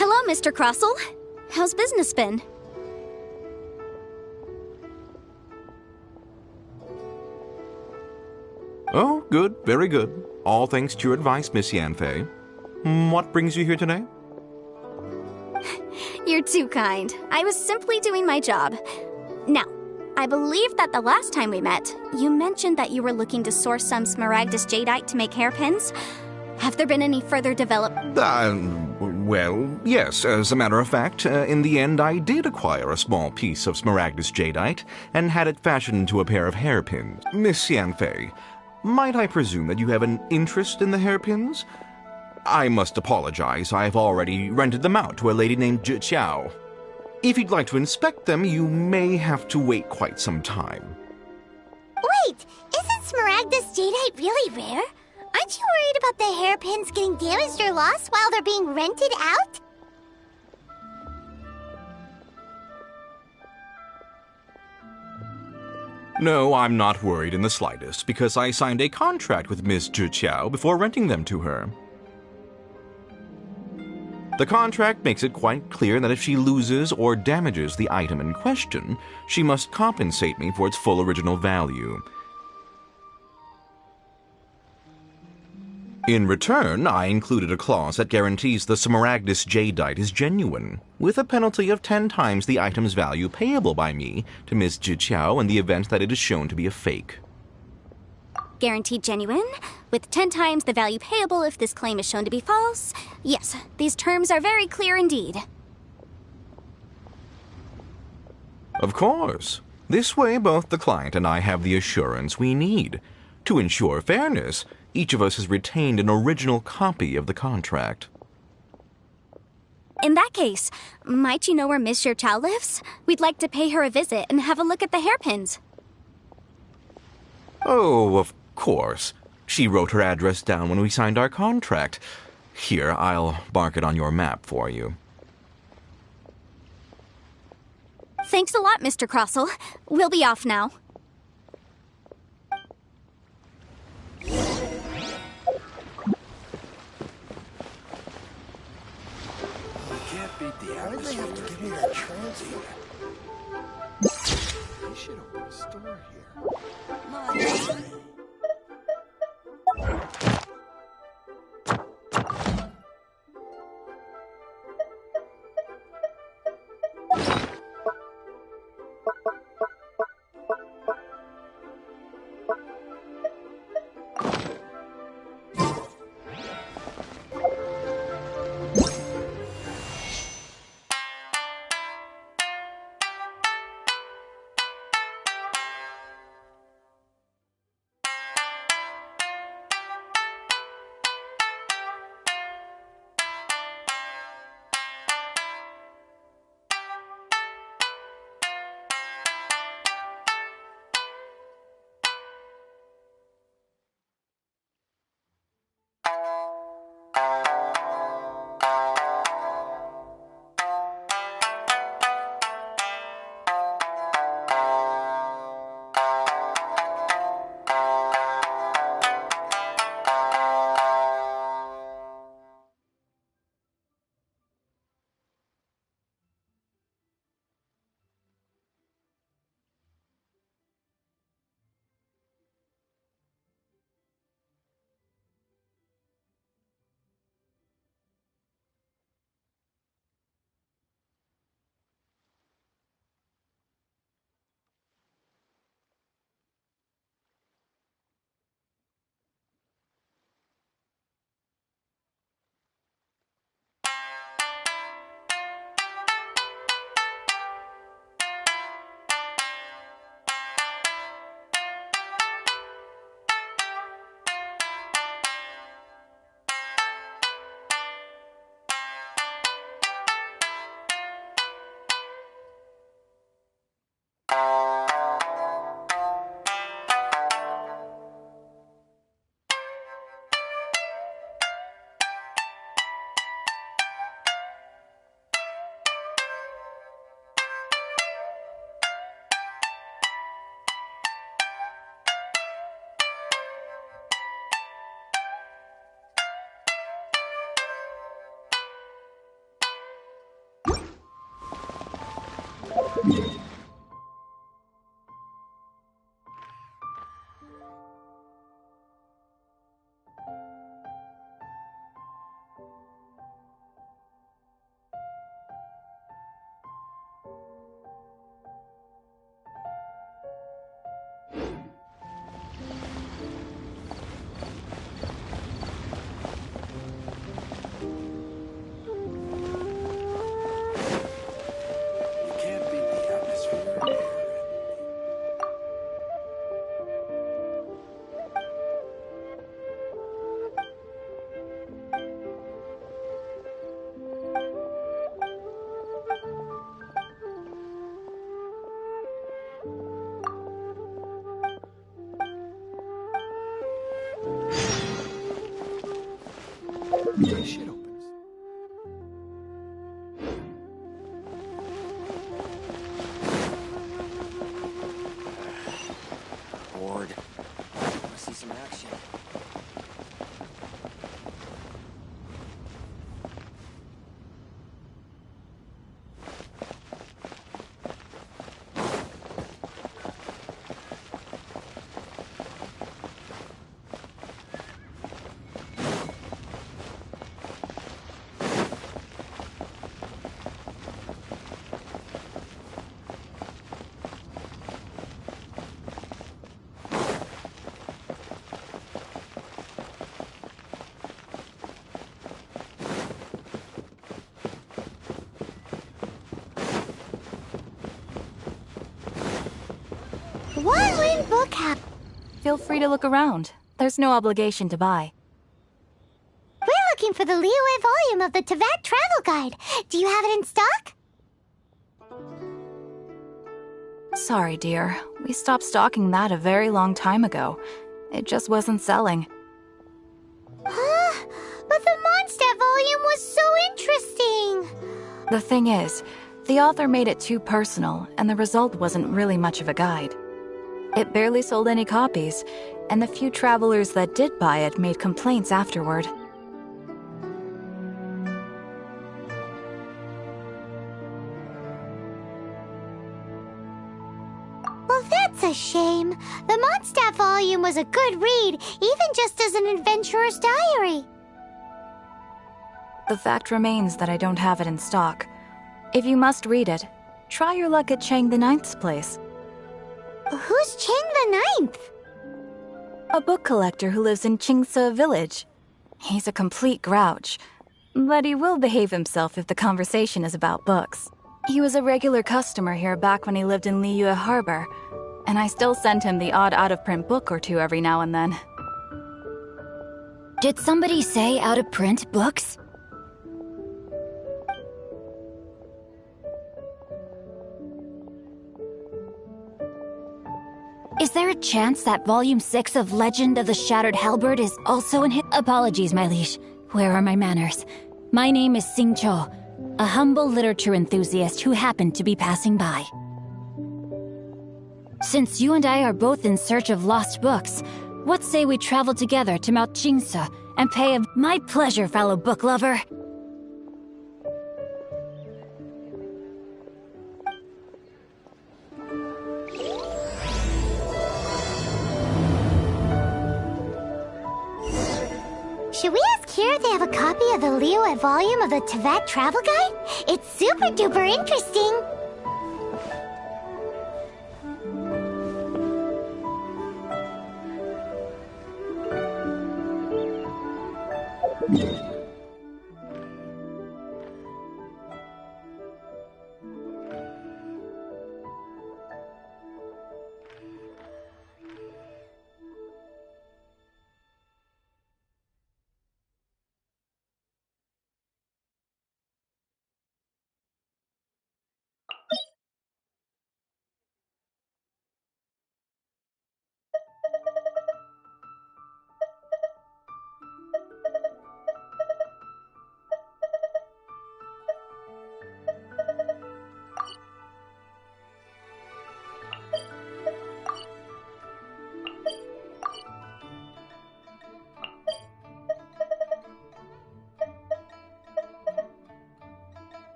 Hello, Mr. Crossell. How's business been? Oh, good, very good. All thanks to your advice, Miss Yanfei. What brings you here today? You're too kind. I was simply doing my job. Now, I believe that the last time we met, you mentioned that you were looking to source some Smaragdus jadeite to make hairpins. Have there been any further Well, yes. As a matter of fact, in the end, I did acquire a small piece of Smaragdus jadeite and had it fashioned into a pair of hairpins. Miss Yanfei, might I presume that you have an interest in the hairpins? I must apologize. I've already rented them out to a lady named Zhi Qiao. If you'd like to inspect them, you may have to wait quite some time. Wait, isn't Smaragdus jadeite really rare? Aren't you worried about the hairpins getting damaged or lost while they're being rented out? No, I'm not worried in the slightest, because I signed a contract with Miss Zhi Qiao before renting them to her. The contract makes it quite clear that if she loses or damages the item in question, she must compensate me for its full original value. In return, I included a clause that guarantees the Smaragdus jadeite is genuine, with a penalty of 10 times the item's value payable by me to Miss Zhi Qiao in the event that it is shown to be a fake. Guaranteed genuine, with 10 times the value payable if this claim is shown to be false? Yes, these terms are very clear indeed. Of course. This way, both the client and I have the assurance we need. To ensure fairness, each of us has retained an original copy of the contract. In that case, might you know where Miss Zhi Qiao lives? We'd like to pay her a visit and have a look at the hairpins. Oh, of course. She wrote her address down when we signed our contract. Here, I'll mark it on your map for you. Thanks a lot, Mr. Crossell. We'll be off now. Can't beat the atmosphere. Why do they have to give me that transient? They should open a store here. Shit opens. Bored. Wanna see some action? One-win book app. Feel free to look around. There's no obligation to buy. We're looking for the Liyue volume of the Teyvat Travel Guide. Do you have it in stock? Sorry, dear. We stopped stocking that a very long time ago. It just wasn't selling. Huh? But the Mondstadt The thing is, the author made it too personal, and the result wasn't really much of a guide. It barely sold any copies, and the few travelers that did buy it made complaints afterward. Well, that's a shame. The Mondstadt volume was a good read, even just as an adventurer's diary. The fact remains that I don't have it in stock. If you must read it, try your luck at Chang the Ninth's place. Who's Chang the Ninth? A book collector who lives in Qingse village. He's a complete grouch, but he will behave himself if the conversation is about books. He was a regular customer here back when he lived in Liyue Harbor, and I still send him the odd out-of-print book or two every now and then. Did somebody say out-of-print books? Is there a chance that Volume 6 of Legend of the Shattered Halberd is also in his— Apologies, my liege. Where are my manners? My name is Sing Cho, a humble literature enthusiast who happened to be passing by. Since you and I are both in search of lost books, what say we travel together to Mount Qingse and pay a— My pleasure, fellow book lover! Should we ask here if they have a copy of the Liyue volume of the Teyvat Travel Guide? It's super duper interesting!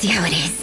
see how it is.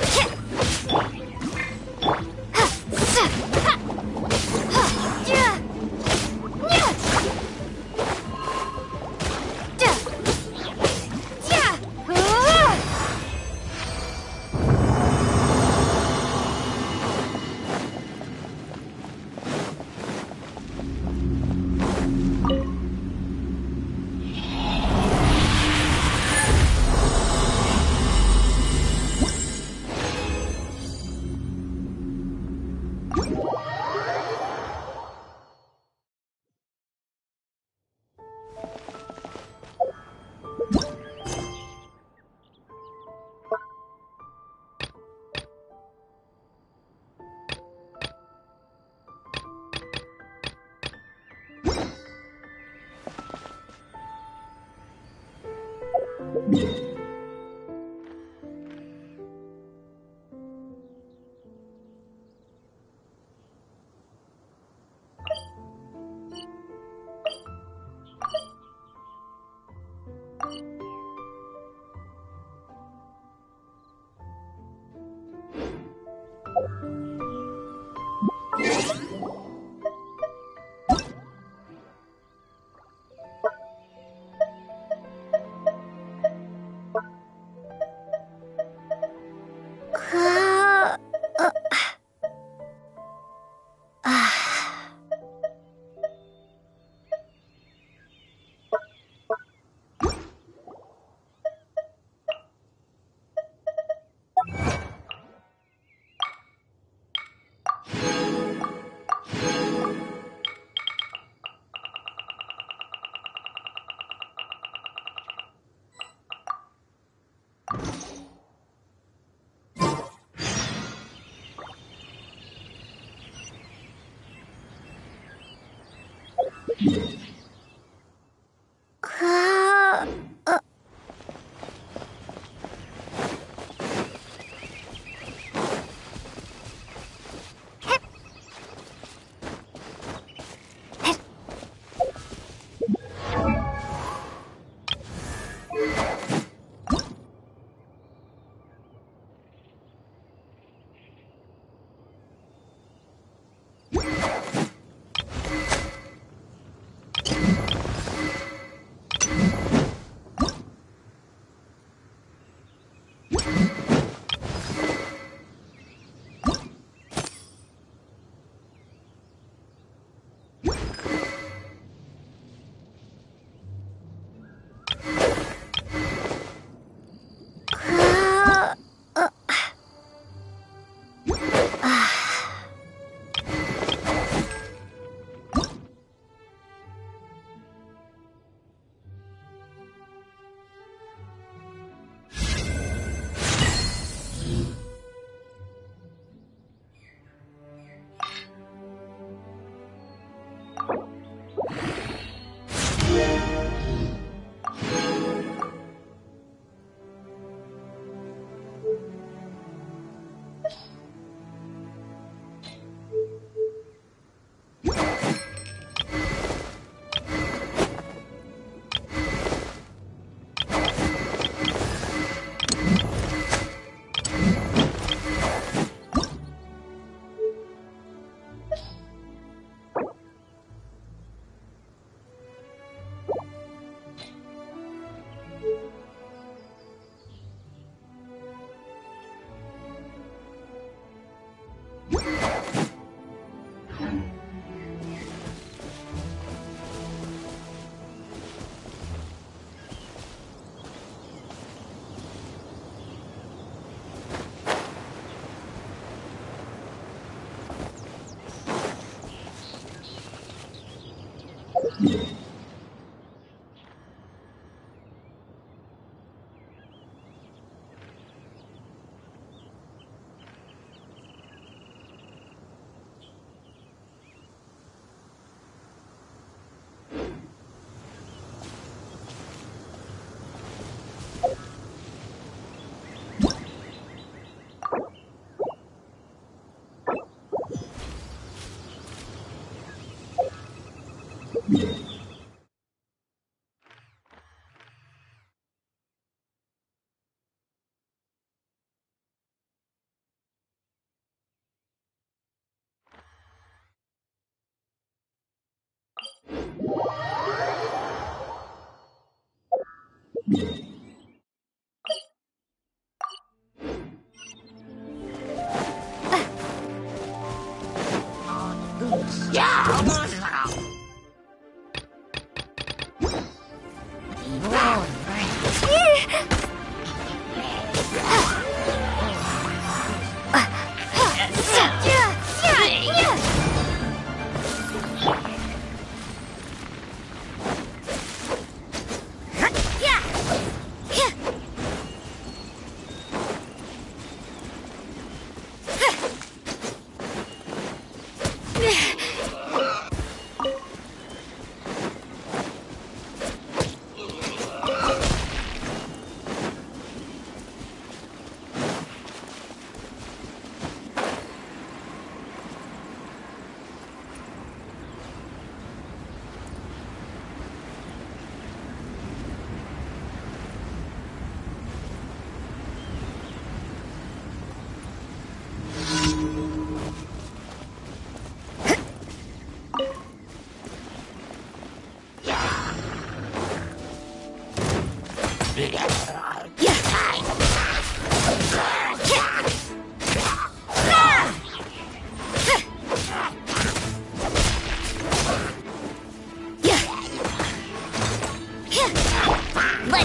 Let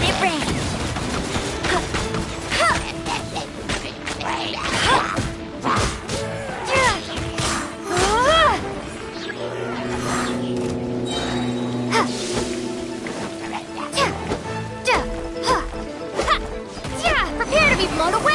it rain. Prepare to be blown away.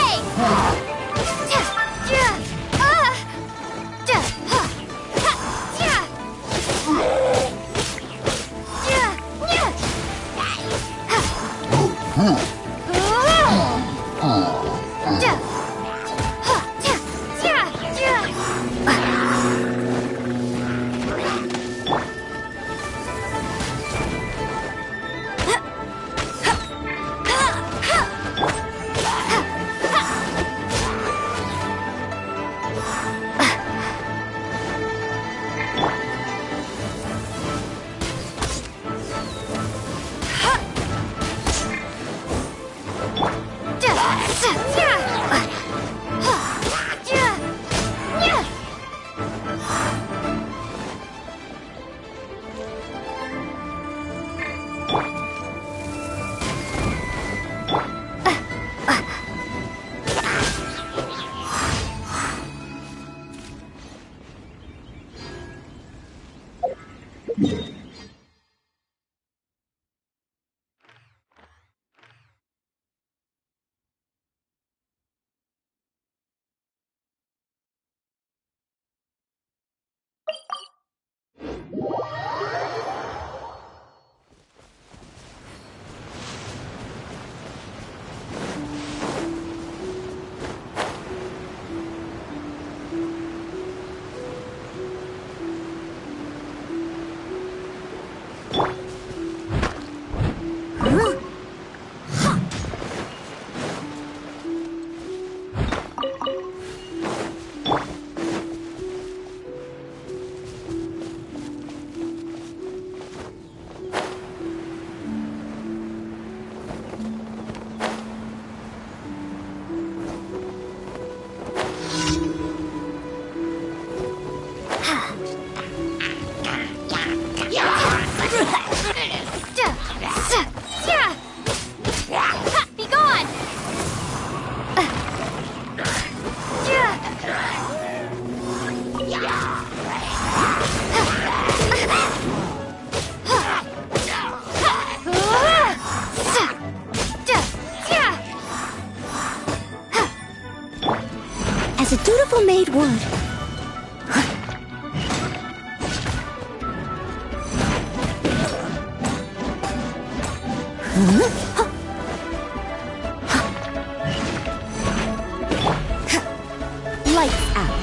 As a dutiful maid would. Lights out.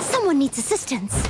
Someone needs assistance.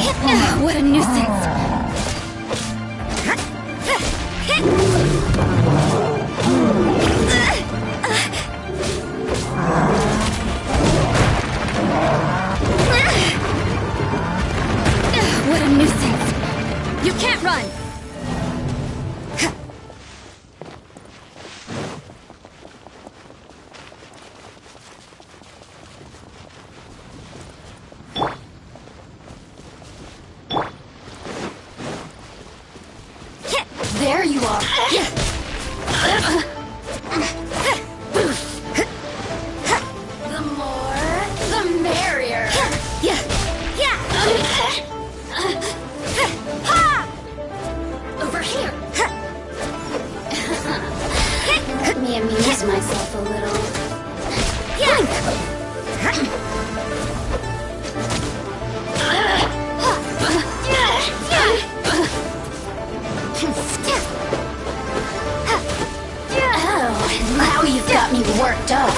What a nuisance! What a nuisance! You can't run! There you are! The more, the merrier! Over here! Let me amuse myself a little. Oh, now you've got me worked up.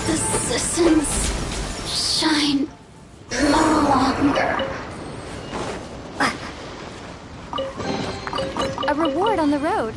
The systems shine no longer. A reward on the road.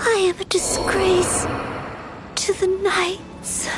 I am a disgrace to the knights.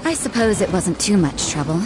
I suppose it wasn't too much trouble.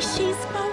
She's boat.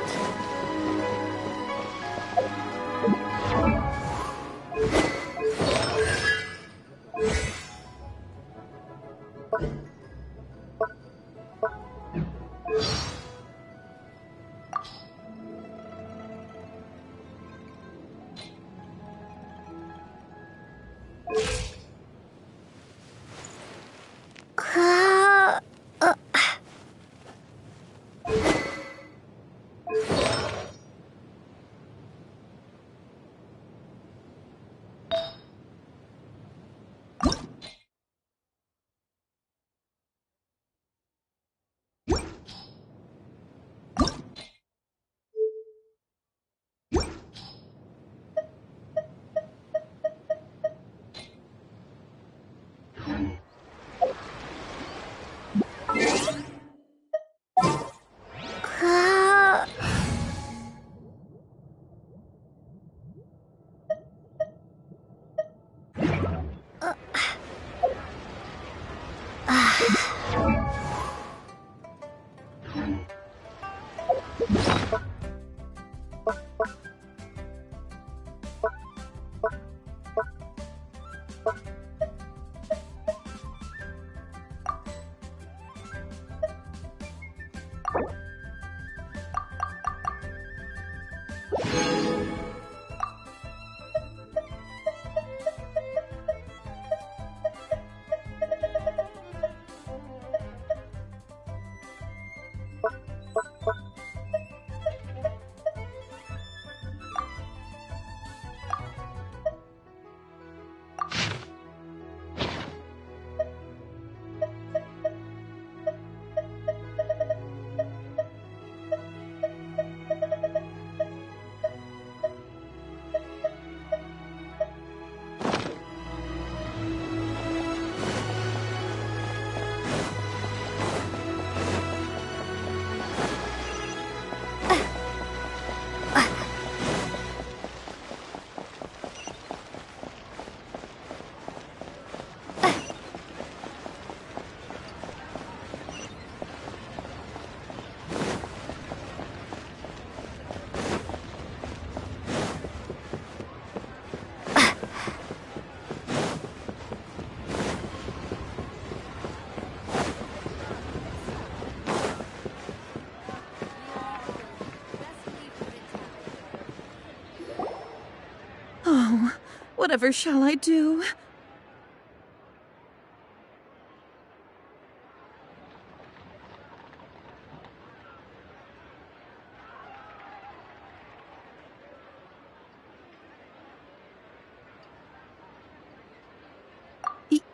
Oh, whatever shall I do?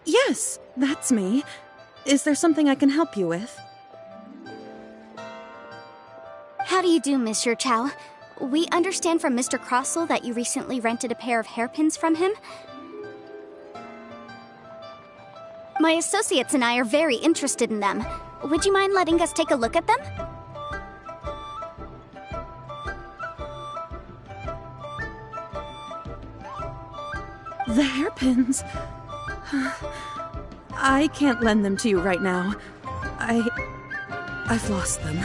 Yes, that's me. Is there something I can help you with? How do you do, Monsieur Chow? We understand from Mr. Crossell that you recently rented a pair of hairpins from him. My associates and I are very interested in them. Would you mind letting us take a look at them? The hairpins? I can't lend them to you right now. I've lost them.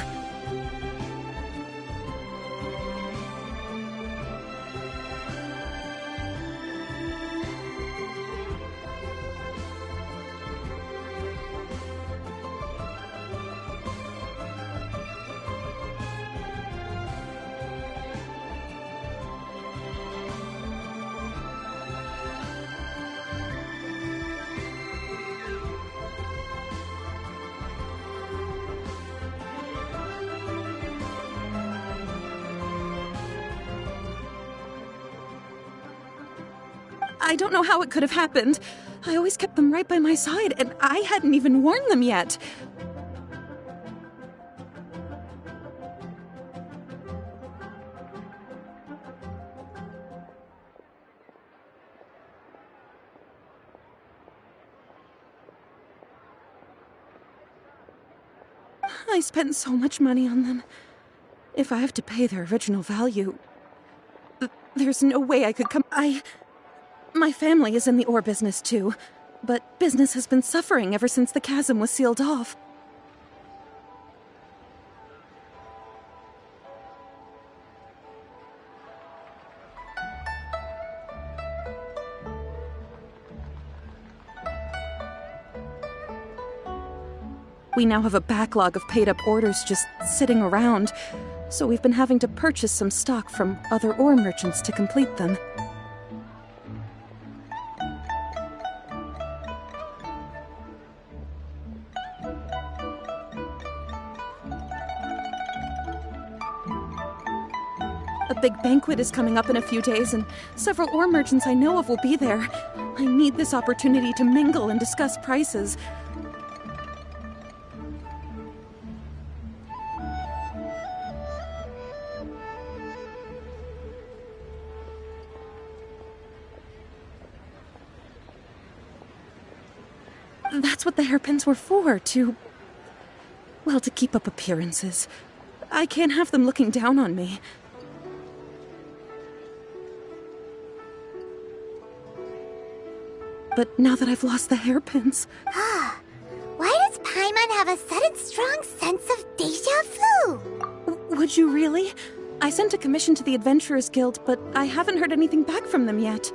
I don't know how it could have happened. I always kept them right by my side, and I hadn't even worn them yet. I spent so much money on them. If I have to pay their original value, there's no way I could come. My family is in the ore business too, but business has been suffering ever since the chasm was sealed off. We now have a backlog of paid-up orders just sitting around, so we've been having to purchase some stock from other ore merchants to complete them. A big banquet is coming up in a few days, and several ore merchants I know of will be there. I need this opportunity to mingle and discuss prices. That's what the hairpins were for, to keep up appearances. I can't have them looking down on me. But now that I've lost the hairpins... Why does Paimon have a sudden strong sense of déjà vu? Would you really? I sent a commission to the Adventurers Guild, but I haven't heard anything back from them yet.